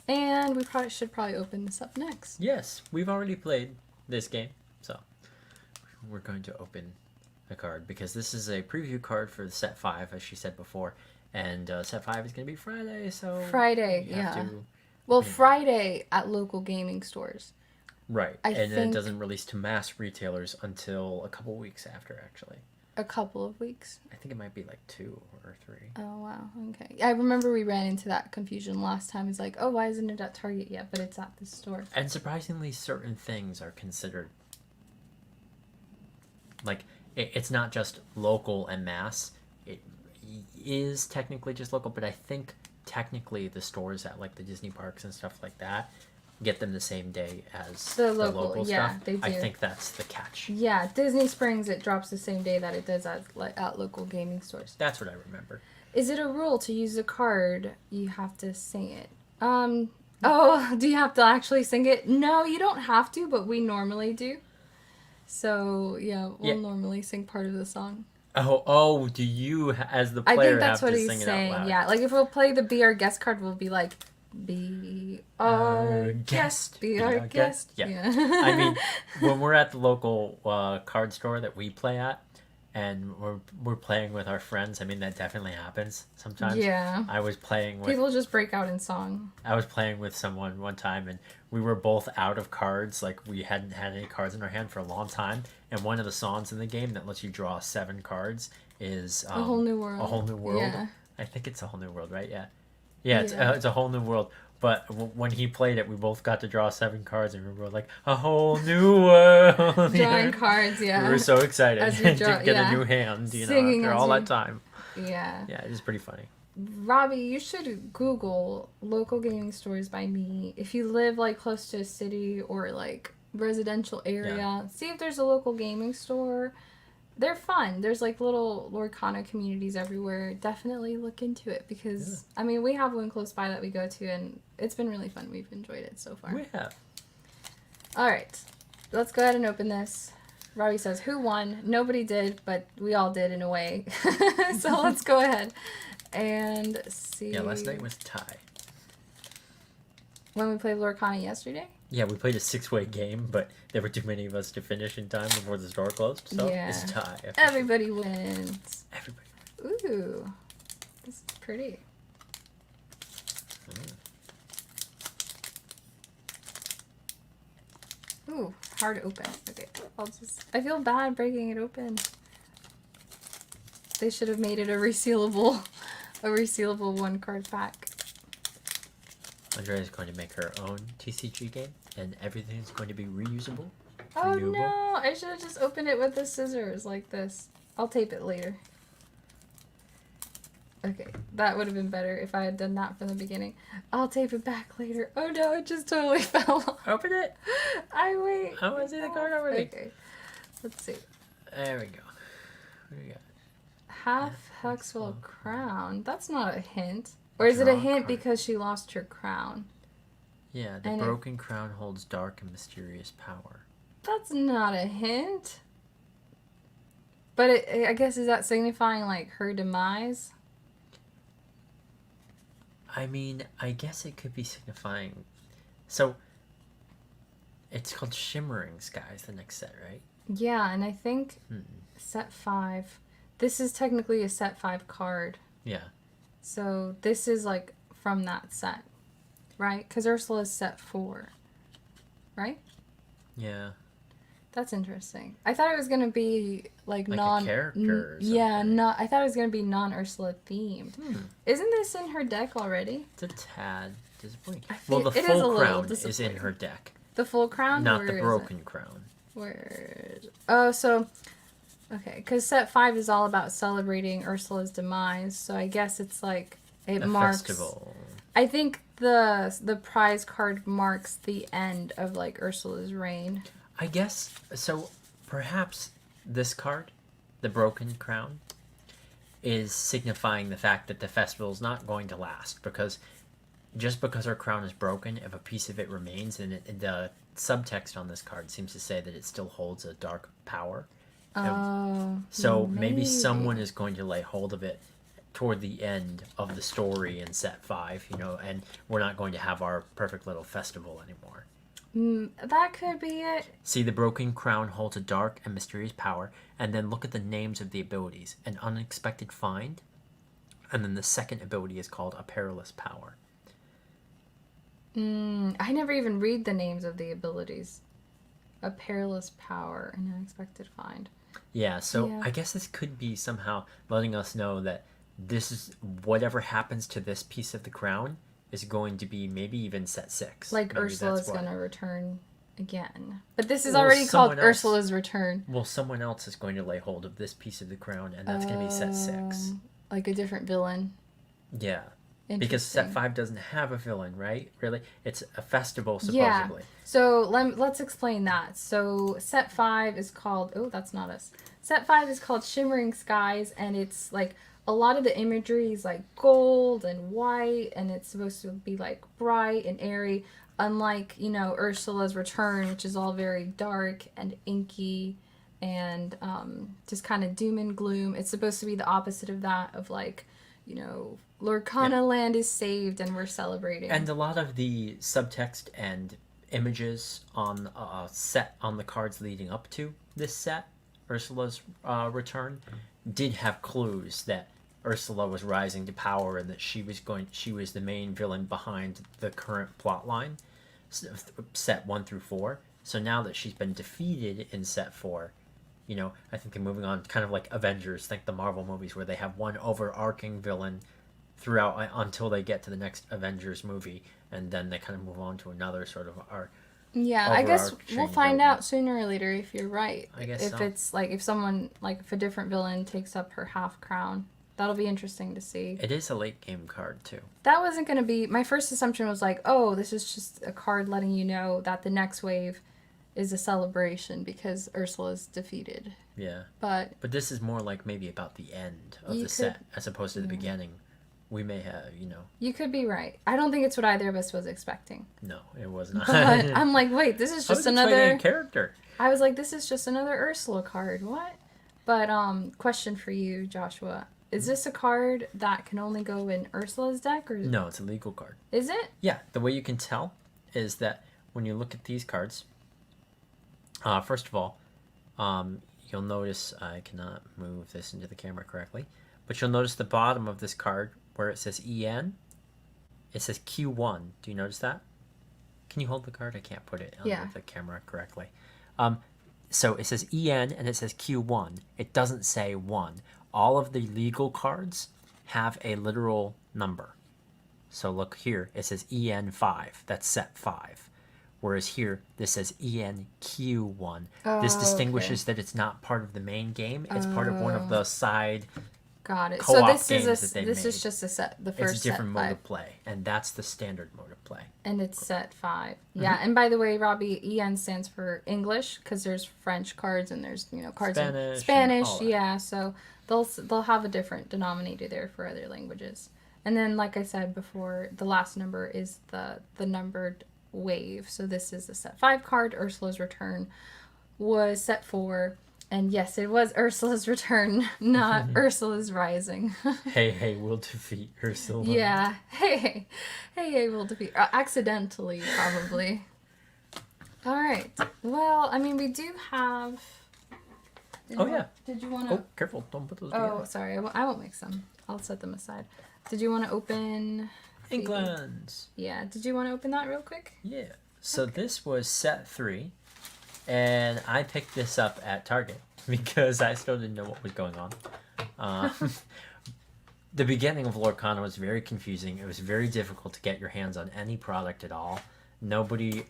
And we should probably open this up next. Yes, we've already played this game, so we're going to open a card because this is a preview card for the set 5, as she said before, and set 5 is going to be Friday, so Friday, yeah. Well, Friday at local gaming stores. Right, and it doesn't release to mass retailers until a couple weeks after, actually. A couple of weeks? I think it might be like 2 or 3. Oh, wow. Okay. I remember we ran into that confusion last time. It's like, oh, why isn't it at Target yet? But it's at the store. And surprisingly, certain things are considered... Like, it's not just local and mass. It is technically just local, but I think technically the stores at, like, the Disney parks and stuff like that get them the same day as the local yeah, stuff. They do. I think that's the catch. Yeah, Disney Springs, it drops the same day that it does at local gaming stores. That's what I remember. Is it a rule to use a card? You have to sing it. Oh, do you have to actually sing it? No, you don't have to, but we normally do. So, yeah, we'll normally sing part of the song. Oh, do you, as the player, have to sing it out loud? Yeah, like if we'll play the Be Our Guest card, we'll be like, be our guest, be our guest. Yeah. I mean, when we're at the local card store that we play at, and we're playing with our friends, I mean, that definitely happens sometimes. Yeah. I was playing with... People just break out in song. I was playing with someone one time, and we were both out of cards. Like, we hadn't had any cards in our hand for a long time. And one of the songs in the game that lets you draw 7 cards is... A Whole New World. A Whole New World. Yeah. I think it's A Whole New World, right? Yeah. Yeah, it's A Whole New World. But when he played it, we both got to draw 7 cards, and we were like, a whole new world. Drawing cards, yeah. We were so excited to get a new hand, Singing after all that time. Yeah. Yeah, it is pretty funny. Robbie, you should Google local gaming stores by me. If you live, like, close to a city or, like, residential area, see if there's a local gaming store. They're fun. There's, like, little Lorcana communities everywhere. Definitely look into it because, I mean, we have one close by that we go to, and it's been really fun. We've enjoyed it so far. We have. All right. Let's go ahead and open this. Robbie says, who won? Nobody did, but we all did in a way. So let's go ahead and see. Yeah, last night was a tie. When we played Lorcana yesterday? Yeah, we played a 6-way game, but there were too many of us to finish in time before the store closed, so it's a tie. Everybody wins. Everybody wins. Ooh. This is pretty. Ooh, hard to open. Okay, I feel bad breaking it open. They should have made it a resealable 1-card pack. Andrea is going to make her own TCG game, and everything is going to be reusable. Oh renewable. no! I should have just opened it with the scissors like this. I'll tape it later. Okay, that would have been better if I had done that from the beginning. I'll tape it back later. Oh no, it just totally fell off. Open it! Wait. I want to see the card already. Okay, let's see. There we go. What do we got? Half Hexwell crown. That's not a hint. Or is it a hint because she lost her crown? Yeah, the broken crown holds dark and mysterious power. That's not a hint. But I guess, is that signifying, like, her demise? I mean, I guess it could be signifying... So, it's called Shimmering Skies, the next set, right? Yeah, and I think set 5... This is technically a set 5 card. Yeah. So this is like from that set, right? Because Ursula is set 4, right? Yeah. That's interesting. I thought it was gonna be like a character. I thought it was gonna be non-Ursula themed. Isn't this in her deck already? It's a tad disappointing. Well, the full crown is in her deck. The full crown, not the broken crown. So. Okay, because set 5 is all about celebrating Ursula's demise, so I guess it's like it marks. Festival. I think the prize card marks the end of like Ursula's reign. I guess so. Perhaps this card, the broken crown, is signifying the fact that the festival is not going to last because just because her crown is broken, if a piece of it remains, and the subtext on this card seems to say that it still holds a dark power. Oh. So maybe someone is going to lay hold of it toward the end of the story in set 5, and we're not going to have our perfect little festival anymore. That could be it. See, the broken crown holds a dark and mysterious power, and then look at the names of the abilities. An unexpected find, and then the second ability is called a perilous power. I never even read the names of the abilities. A perilous power, an unexpected find. Yeah, so Yeah. I guess this could be somehow letting us know that this is whatever happens to this piece of the crown is going to be maybe even set 6. Like Maybe Ursula's that's what- gonna return again. But this is Well, already called someone else- Ursula's return. Well, someone else is going to lay hold of this piece of the crown, and that's going to be set 6. Like a different villain. Yeah. Because set Interesting. 5 doesn't have a villain, right? Really? It's a festival, Yeah. supposedly. So let's explain that. So set 5 is called, oh, that's not us. Set 5 is called Shimmering Skies, and it's like a lot of the imagery is like gold and white, and it's supposed to be like bright and airy, unlike, Ursula's Return, which is all very dark and inky and just kind of doom and gloom. It's supposed to be the opposite of that, of like, Lorcana land is saved and we're celebrating. And a lot of the subtext and images on set on the cards leading up to this set, Ursula's Return, did have clues that Ursula was rising to power and that she was the main villain behind the current plot line, set 1 through 4. So now that she's been defeated in set 4, I think they're moving on, kind of like Avengers, think the Marvel movies where they have one overarching villain throughout until they get to the next Avengers movie, and then they kind of move on to another sort of arc. Yeah, I guess overarching we'll find villain. out sooner or later if you're right. I guess if so. it's like if a different villain takes up her half crown, that'll be interesting to see. It is a late game card too. That wasn't going to be my first assumption. Was like, oh, this is just a card letting you know that the next wave is a celebration because Ursula's defeated. Yeah. But this is more like maybe about the end of You the could- set as opposed to the beginning. We may have, you could be right. I don't think it's what either of us was expecting. no, it was not. But I'm like, wait, this is I just was expecting another. a character. I was like, this is just another Ursula card. What? But question for you, Joshua. Is this a card that can only go in Ursula's deck, or No, it's a legal card. is it? Yeah, the way you can tell is that when you look at these cards, first of all, you'll notice I cannot move this into the camera correctly, but you'll notice the bottom of this card where it says EN, it says Q1. Do you notice that? Can you hold the card? I can't put it under the camera correctly. So it says EN and it says Q1. It doesn't say 1. All of the legal cards have a literal number. So look here, it says EN5. That's set 5. Whereas here, this says ENQ1. This distinguishes that it's not part of the main game. It's part of one of the side. Got it. Co-op So this games is that they this is made. just the It's first a different set mode 5, of play, and that's the standard mode of play. and it's set 5. Yeah, and by the way, Robbie, EN stands for English because there's French cards and there's cards Spanish in and Spanish. all that. Yeah, so they'll have a different denominator there for other languages. And then, like I said before, the last number is the numbered wave. So this is the set 5 card. Ursula's Return was set 4. And yes, it was Ursula's Return, not Ursula's Rising. Hey, we'll defeat Ursula. Yeah. Hey, we'll defeat. Accidentally, probably. All right. Well, I mean, we do have. Yeah. Did you want to? Oh, careful! Don't put those Oh, together. sorry. I won't mix them. I'll set them aside. Did you want to open? England. Yeah. Did you want to open that real quick? Yeah. So this was set 3, and I picked this up at Target because I still didn't know what was going on. The beginning of Lorcana was very confusing. It was very difficult to get your hands on any product at all. Nobody,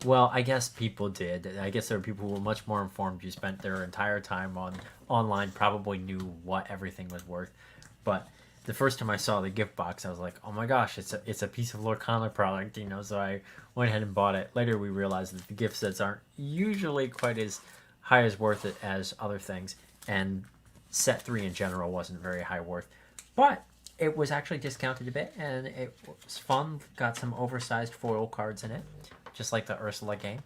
well, I guess people did. I guess there were people who were much more informed, who spent their entire time online, probably knew what everything was worth. But the first time I saw the gift box, I was like, oh my gosh, it's a piece of Lorcana product, so I went ahead and bought it. Later we realized that the gift sets aren't usually quite as high as worth it as other things, and set 3 in general wasn't very high worth. But it was actually discounted a bit, and it was fun. Got some oversized foil cards in it, just like the Ursula game.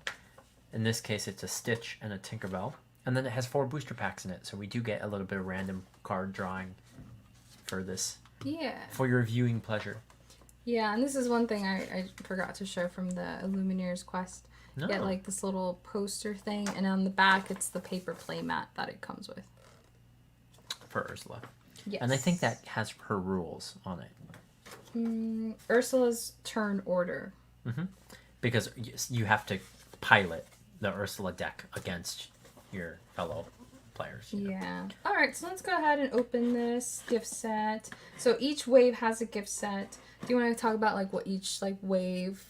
In this case, it's a Stitch and a Tinkerbell. And then it has 4 booster packs in it, so we do get a little bit of random card drawing for this. Yeah. For your viewing pleasure. Yeah, and this is one thing I forgot to show from the Illumineer's quest. No. Get like this little poster thing, and on the back it's the paper play mat that it comes with. For Ursula. Yes. And I think that has her rules on it. Ursula's turn order. Because you have to pilot the Ursula deck against your fellow players. You know? Yeah. All right, so let's go ahead and open this gift set. So each wave has a gift set. Do you want to talk about like what each like wave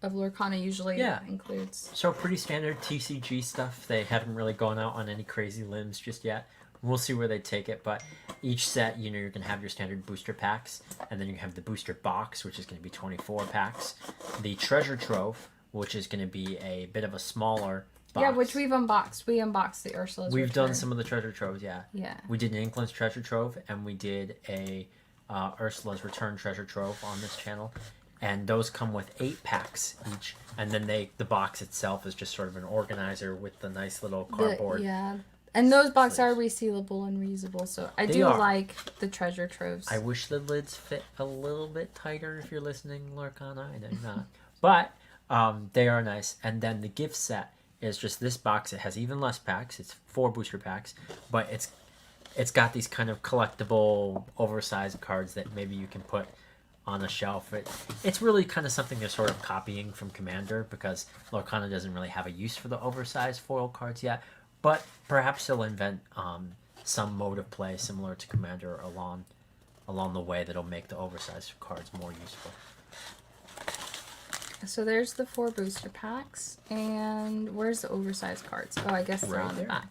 of Lorcana usually includes? So pretty standard TCG stuff. They haven't really gone out on any crazy limbs just yet. We'll see where they take it, but each set, you know, you're going to have your standard booster packs, and then you have the booster box, which is going to be 24 packs. The treasure trove, which is going to be a bit of a smaller box. Yeah, which we've unboxed. We unboxed the Ursula's We've return. done some of the treasure troves, yeah. Yeah. We did an Inkland's treasure trove, and we did a Ursula's return treasure trove on this channel. And those come with 8 packs each, and then the box itself is just sort of an organizer with the nice little cardboard. Yeah. And those boxes are resealable and reusable, so I do like the treasure troves. I wish the lids fit a little bit tighter if you're listening, Lorcana. I know you're not. But they are nice. And then the gift set is just this box. It has even less packs. It's 4 booster packs. But it's got these kind of collectible, oversized cards that maybe you can put on a shelf. It's really kind of something they're sort of copying from Commander, because Lorcana doesn't really have a use for the oversized foil cards yet. But perhaps they'll invent some mode of play similar to Commander along the way that'll make the oversized cards more useful. So there's the 4 booster packs, and where's the oversized cards? Oh, I guess they're Right on there. the back.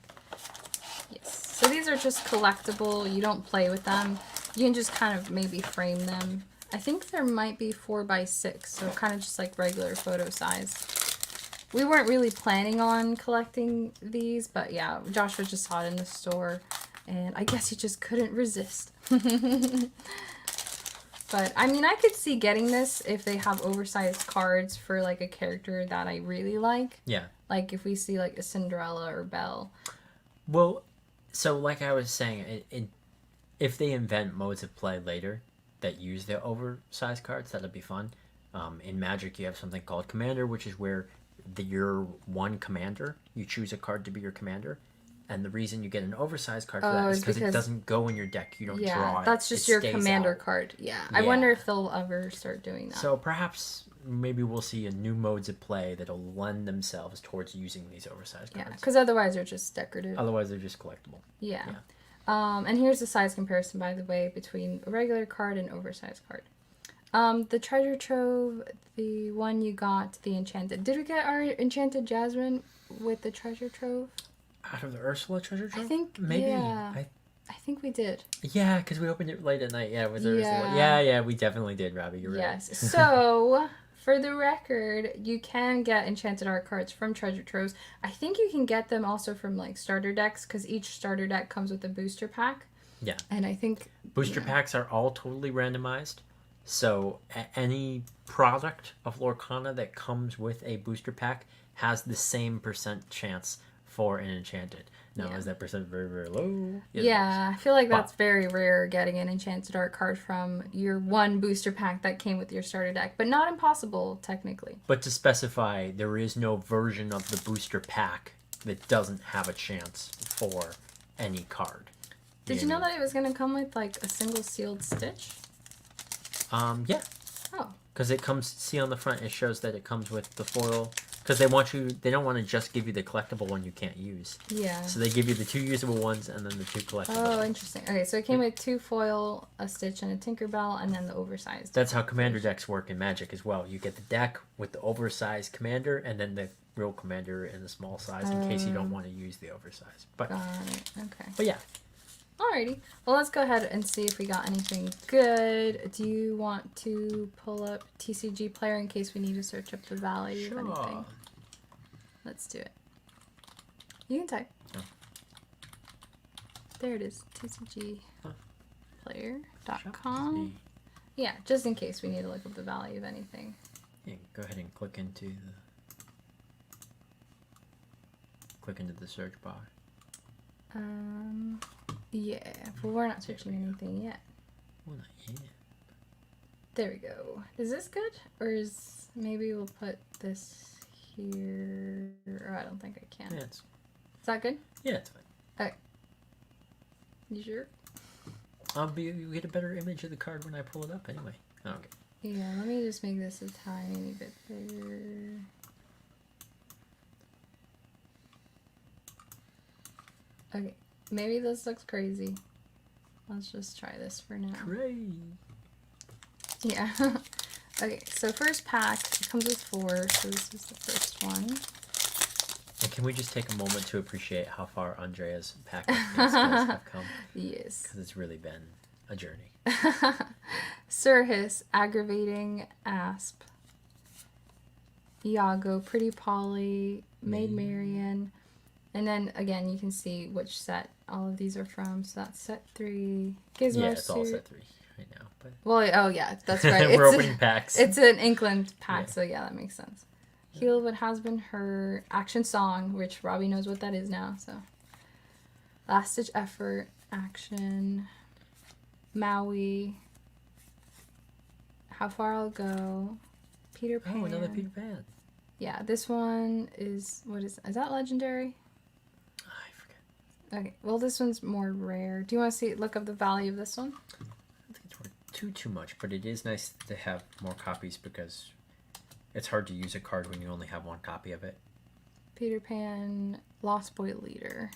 Yes. So these are just collectible. You don't play with them. You can just kind of maybe frame them. I think there might be 4x6, so kind of just like regular photo size. We weren't really planning on collecting these, but yeah, Joshua just saw it in the store, and I guess he just couldn't resist. But, I mean, I could see getting this if they have oversized cards for, like, a character that I really like. Yeah. Like, if we see, like, a Cinderella or Belle. Well, so like I was saying, if they invent modes of play later that use the oversized cards, that'll be fun. In Magic, you have something called Commander, which is where your one commander, you choose a card to be your commander, and the reason you get an oversized card for that is because it doesn't go in your deck. You don't draw it. That's just your commander card. Yeah. I wonder if they'll ever start doing that. So perhaps maybe we'll see a new modes of play that'll lend themselves towards using these oversized cards. Yeah, because otherwise they're just decorative. Otherwise they're just collectible. Yeah. And here's the size comparison, by the way, between a regular card and oversized card. The treasure trove, the one you got, the enchanted. Did we get our enchanted Jasmine with the treasure trove? Out of the Ursula treasure trove? I think, maybe. yeah. I think we did. Yeah, because we opened it late at night. Yeah, with Ursula. Yeah. Yeah, we definitely did, Robbie. You're right. Yes. So, for the record, you can get enchanted art cards from treasure troves. I think you can get them also from, like, starter decks, because each starter deck comes with a booster pack. Yeah. And I think... Booster packs are all totally randomized. So any product of Lorcana that comes with a booster pack has the same % chance for an enchanted. Now, is that percent very, very low? Yeah, I feel like that's very rare, getting an enchanted art card from your one booster pack that came with your starter deck, but not impossible, technically. But to specify, there is no version of the booster pack that doesn't have a chance for any card. Did you know that it was going to come with, like, a single sealed stitch? Yeah. Oh. Because it comes, see on the front, it shows that it comes with the foil. Because they don't want to just give you the collectible one you can't use. Yeah. So they give you the 2 usable ones and then the 2 collectible Oh, ones. interesting. Okay, so it came with 2 foil, a stitch, and a Tinkerbell, and then the oversized. That's how commander decks work in Magic as well. You get the deck with the oversized commander and then the real commander in the small size in case you don't want to use the oversized. But, Got it. Okay. But yeah. Alrighty. Well, let's go ahead and see if we got anything good. Do you want to pull up TCG Player in case we need to search up the value of anything? Let's do it. You can type. Oh. There it is. TCGplayer.com. Yeah, just in case we need to look up the value of anything. Yeah, go ahead and click into the search bar. Yeah, but we're not switching anything yet. Well, not yet. There we go. Is this good? Or is... Maybe we'll put this here... Or I don't think I can. Yeah, Is that good? yeah, it's fine. Okay. You sure? You get a better image of the card when I pull it up anyway. Oh, okay. Yeah, let me just make this a tiny bit bigger. Okay, maybe this looks crazy. Let's just try this for now. Crazy. Yeah. Okay, so first pack comes with 4, so this is the first one. And can we just take a moment to appreciate how far Andrea's pack of skills have come? Yes. Because it's really been a journey. Surhis, Aggravating Asp. Iago, Pretty Polly, Maid Marian. And then again, you can see which set all of these are from. So that's set 3. Gizmo Yeah, it's all Suit. set 3 right now. But Well, oh yeah, that's right. we're It's opening packs. It's an Inkland pack, Yeah. so yeah, that makes sense. Heal What Has Been Her, Action Song, which Robbie knows what that is now, so. Last Ditch Effort, Action, Maui, How Far I'll Go, Peter Pan. Oh, another Peter Pan. Yeah, this one is, is that legendary? I forget. Okay, well this one's more rare. Do you want to look up the value of this one? I don't think it's worth too much, but it is nice to have more copies because it's hard to use a card when you only have one copy of it. Peter Pan, Lost Boy Leader.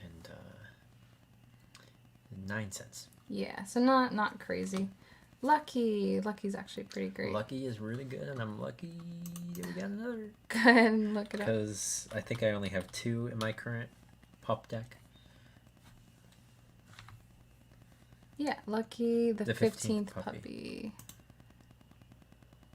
And 9 cents. Yeah, so not crazy. Lucky's actually pretty great. Lucky is really good, and I'm lucky that we got another. Go ahead and look it up. Because I think I only have 2 in my current pup deck. Yeah, Lucky, the 15th puppy. puppy.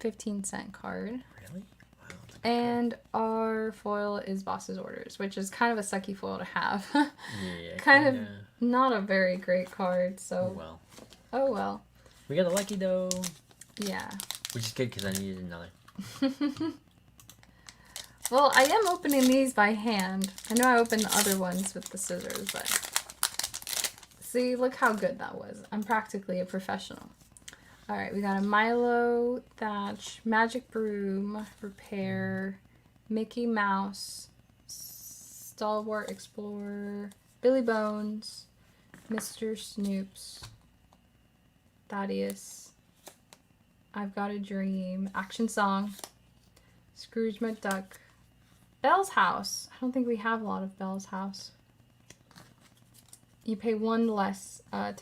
15-cent card. Really? Wow. And our foil is Boss's Orders, which is kind of a sucky foil to have. Yeah. Kind of not a very great card, Oh so... well. Oh well. We got a lucky though. Yeah. Which is good because I needed another. Well, I am opening these by hand. I know I opened the other ones with the scissors, but... See, look how good that was. I'm practically a professional. Alright, we got a Milo, Thatch, Magic Broom, Repair, Mickey Mouse, Stalwart Explorer, Billy Bones, Mr. Snoops, Thaddeus, I've Got a Dream, Action Song, Scrooge McDuck, Belle's House. I don't think we have a lot of Belle's House. You pay 1 less to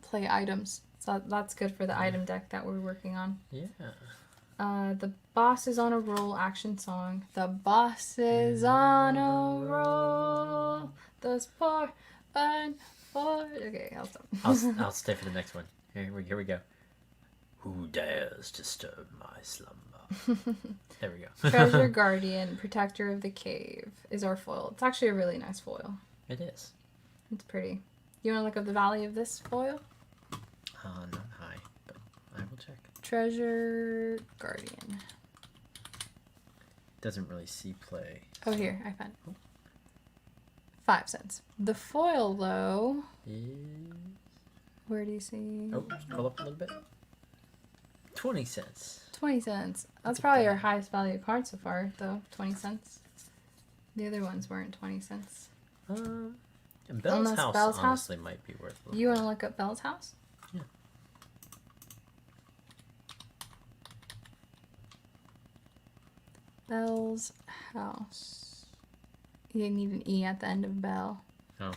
play items. So that's good for the item deck that we're working on. Yeah. The Boss is on a Roll, Action Song. The Boss is on a roll. Those poor and poor. Okay, I'll stop. I'll stay for the next one. Here we go. Who dares disturb my slumber? There we go. Treasure Guardian, Protector of the Cave is our foil. It's actually a really nice foil. It is. It's pretty. You want to look up the value of this foil? Not high, but I will check. Treasure Guardian. Doesn't really see play. Oh, here, I found it. 5 cents. The foil, though, where do you see? Oh, pull up a little bit. 20 cents. 20 cents. That's at probably that. our highest value card so far, though. 20 cents. The other ones weren't 20 cents. And Belle's Unless House Belle's House- honestly might be worth a little You want to bit. look up Belle's House? Yeah. Belle's House. You need an E at the end of Belle. Oh.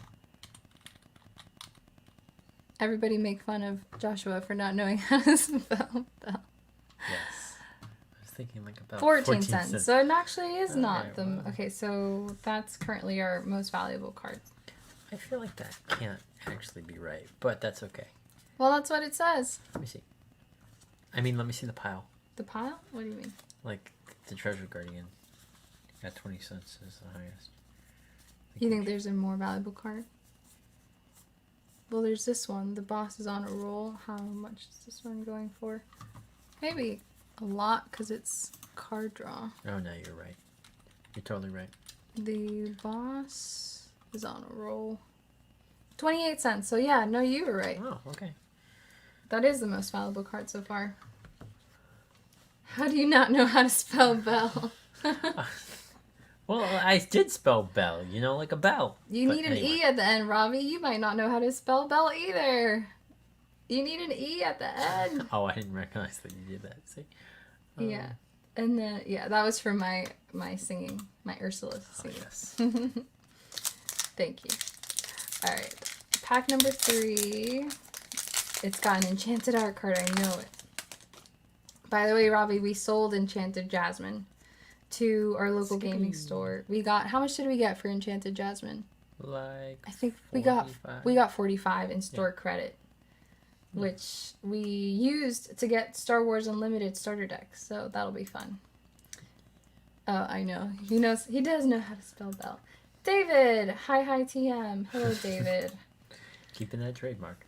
Everybody make fun of Joshua for not knowing how to spell Belle. Yes. I was thinking like about 14 cents. So it actually is not Okay, the... wow. Okay, so that's currently our most valuable card. I feel like that can't actually be right, but that's okay. Well, that's what it says. Let me see. I mean, let me see the pile. The pile? What do you mean? Like, the Treasure Guardian at 20 cents is the highest. You think there's a more valuable card? Well, there's this one. The Boss is on a roll. How much is this one going for? Maybe a lot because it's card draw. Oh, no, you're right. You're totally right. The Boss is on a roll. 28 cents. So yeah, no, you were right. Oh, okay. That is the most valuable card so far. How do you not know how to spell bell? Well, I did spell bell, like a bell. You But need an anyway. E at the end, Robbie. You might not know how to spell bell either. You need an E at the end. Oh, I didn't recognize that you did that. See? Yeah. And then, yeah, that was for my singing. My Ursula Oh, singing. yes. Thank you. Alright. Pack number 3. It's got an enchanted art card. I know it. By the way, Robbie, we sold Enchanted Jasmine to our local gaming store. We got, how much did we get for Enchanted Jasmine? Like I think 45? we got 45 in store credit, which we used to get Star Wars Unlimited starter decks. So that'll be fun. Oh, I know. He does know how to spell bell. David! Hi TM. Hello, David. Keeping that trademark.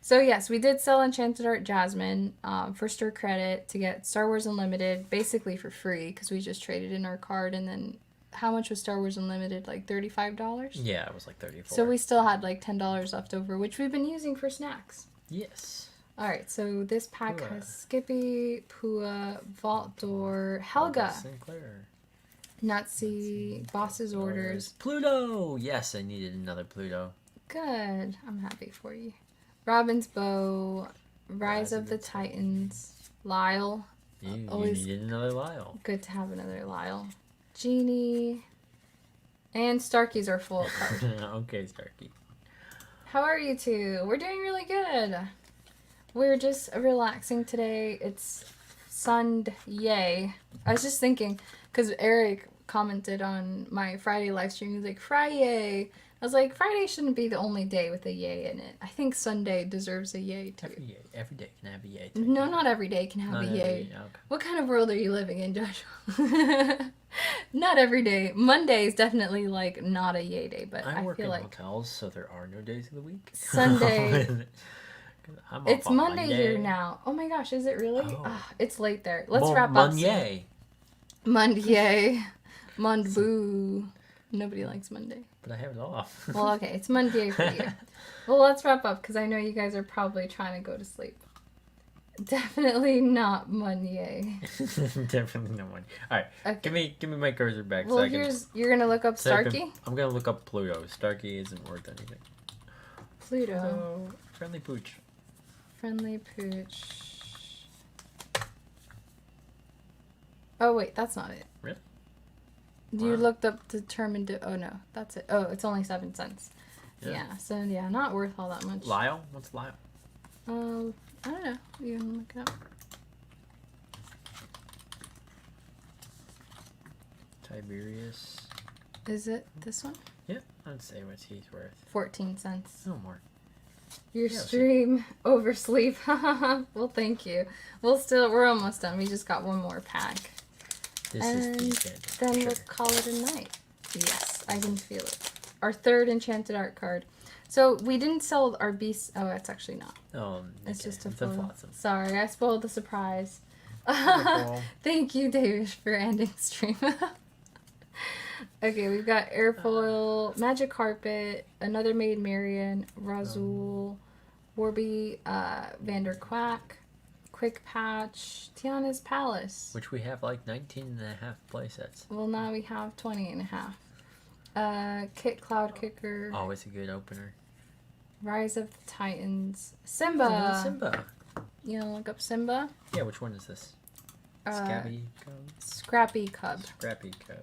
So yes, we did sell Enchanted Art Jasmine for store credit to get Star Wars Unlimited, basically for free, because we just traded in our card. And then, how much was Star Wars Unlimited? Like $35? Yeah, it was like 34. So we still had like $10 left over, which we've been using for snacks. Yes. Alright, so this pack Pua. has Skippy, Pua, Vault Door, Helga, Sinclair. Nazi, Boss's Orders. Pluto! Yes, I needed another Pluto. Good. I'm happy for you. Robin's Bow, Rise of the Titans, Lyle. You Always needed another Lyle. good to have another Lyle. Genie. And Starky's are full of cards. Okay, Starkey. How are you two? We're doing really good. We're just relaxing today. It's Sunday. I was just thinking, because Eric commented on my Friday live stream, he was like, Friday. I was like, Friday shouldn't be the only day with a yay in it. I think Sunday deserves a yay too. Every day can have a yay. Too. No, not every day can have Not a every yay. day, okay. What kind of world are you living in, Joshua? Not every day. Monday is definitely like not a yay day, but I work feel in like hotels, so there are no days of the week. Sunday. I'm It's off on Monday here now. Oh my gosh, is it really? Oh. Ah, it's late there. Let's wrap up. Monday. Monday. Mondboo. Nobody likes Monday. But I have it off. Well, okay, it's Monday for you. Well, let's wrap up because I know you guys are probably trying to go to sleep. Definitely not Monday. Definitely no one. All right, Okay. give me my cursor back. Well, so I can, you're gonna look up so I can- Starkey. I'm gonna look up Pluto. Starkey isn't worth anything. Pluto. So, friendly pooch. Friendly pooch. Oh wait, that's not it. Really? You Wow. looked up determined. Oh no, that's it. Oh, it's only 7 cents. Yeah. Yeah. So yeah, not worth all that much. Lyle? What's Lyle? I don't know. You can look it up. Tiberius. Is it this one? Yeah, I'd say what's he's worth. 14 cents. No more. Your Yeah, stream oversleep. Well, thank you. We're almost done. We just got one more pack. This And is decent. then Sure. we'll call it a night. Yes, I can feel it. Our third enchanted art card. So we didn't sell our beast. Oh, it's actually not. Oh, It's okay. just a It's photo. flotsam. Sorry, I spoiled the surprise. Wonderful. Thank you, David, for ending stream. Okay, we've got Airfoil, Magic Carpet, Another Maid Marian, Razul, Warby, Vander Quack, Quick Patch, Tiana's Palace. Which we have like 19 and a half playsets. Well, now we have 20 and a half. Kit Cloud Kicker, Always a good opener. Rise of the Titans, Simba. Simba. You know, look up Simba. Yeah, which one is this? Uh, Scabby Cub? Scrappy Cub. Scrappy Cub.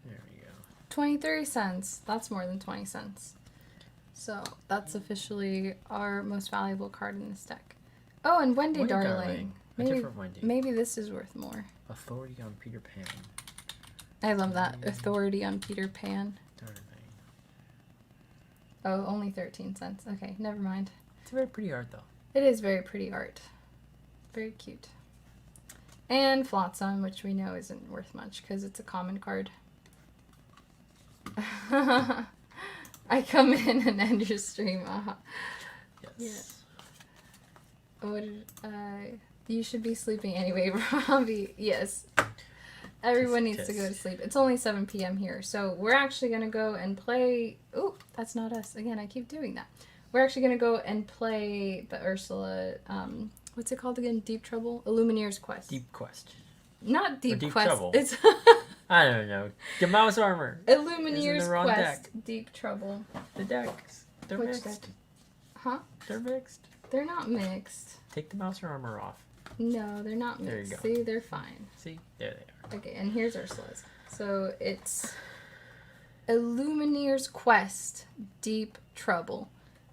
There we go. 23 cents. That's more than 20 cents. So that's officially our most valuable card in this deck. Oh, and Wendy, Wendy Darling. Darling. A Maybe, different Wendy. maybe this is worth more. Authority on Peter Pan. I love that. Authority on Peter Pan. Darling. Oh, only 13 cents. Okay, never mind. It's a very pretty art though. It is very pretty art. Very cute. And Flotsam, which we know isn't worth much because it's a common card. I come in and end your stream. Yes. What did you should be sleeping anyway, Robbie. Yes. Everyone Tisk, needs to tisk. go to sleep. It's only 7 p.m. here, so we're actually gonna go and play. Ooh, that's not us. Again, I keep doing that. We're actually gonna go and play the Ursula. What's it called again? Deep Trouble? Illumineer's Quest. Deep Quest. Not Deep, Deep Quest. Trouble. It's I don't know. The mouse armor. Illumineer's the wrong Quest. deck. Deep Trouble. The decks. They're Which mixed. deck? Huh? They're mixed. They're not mixed. Take the mouse armor off. No, they're not There you mixed. go. See, they're fine. See? There they are. Okay, and here's Ursula's. So it's Illumineer's Quest, Deep Trouble.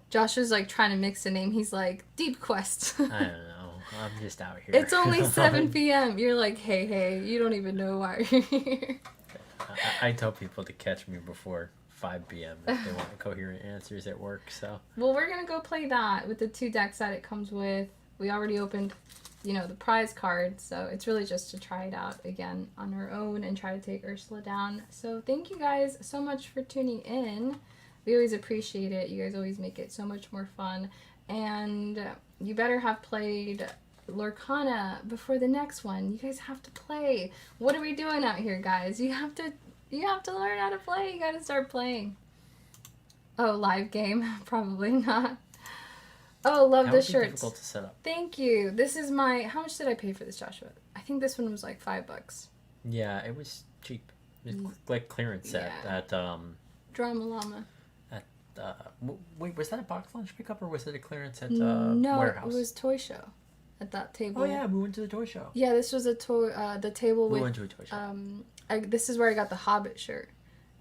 Josh was like trying to mix the name. He's like, Deep Quest. I don't know. I'm just out here. It's only 7 p.m. You're like, hey, you don't even know why you're here. I tell people to catch me before 5 p.m. if they want coherent answers at work, so. Well, we're going to go play that with the 2 decks that it comes with. We already opened, the prize card, so it's really just to try it out again on our own and try to take Ursula down. So thank you guys so much for tuning in. We always appreciate it. You guys always make it so much more fun. And you better have played Lorcana before the next one. You guys have to play. What are we doing out here, guys? You have to learn how to play. You got to start playing. Oh, live game? Probably not. Oh, love That the would be shirts. difficult to set up. Thank you. This is my... How much did I pay for this, Joshua? I think this one was like $5. Yeah, it was cheap. It was like clearance set Yeah. at Drama Llama. wait, was that a box lunch pickup or was it a clearance at No, warehouse? it was toy show at that table. Oh yeah, we went to the toy show. Yeah, this was a toy. The table We with. went to a toy show. This is where I got the Hobbit shirt,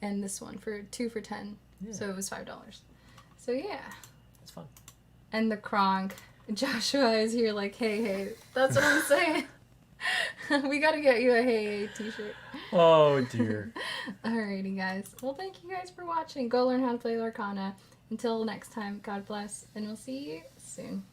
and this one for 2 for $10. Yeah. So it was $5. So yeah, It's fun. and the Kronk. Joshua is here like, hey, that's what I'm saying. We gotta get you a hey t-shirt. Oh dear. Alrighty, guys. Well, thank you guys for watching. Go learn how to play Lorcana. Until next time, God bless, and we'll see you soon.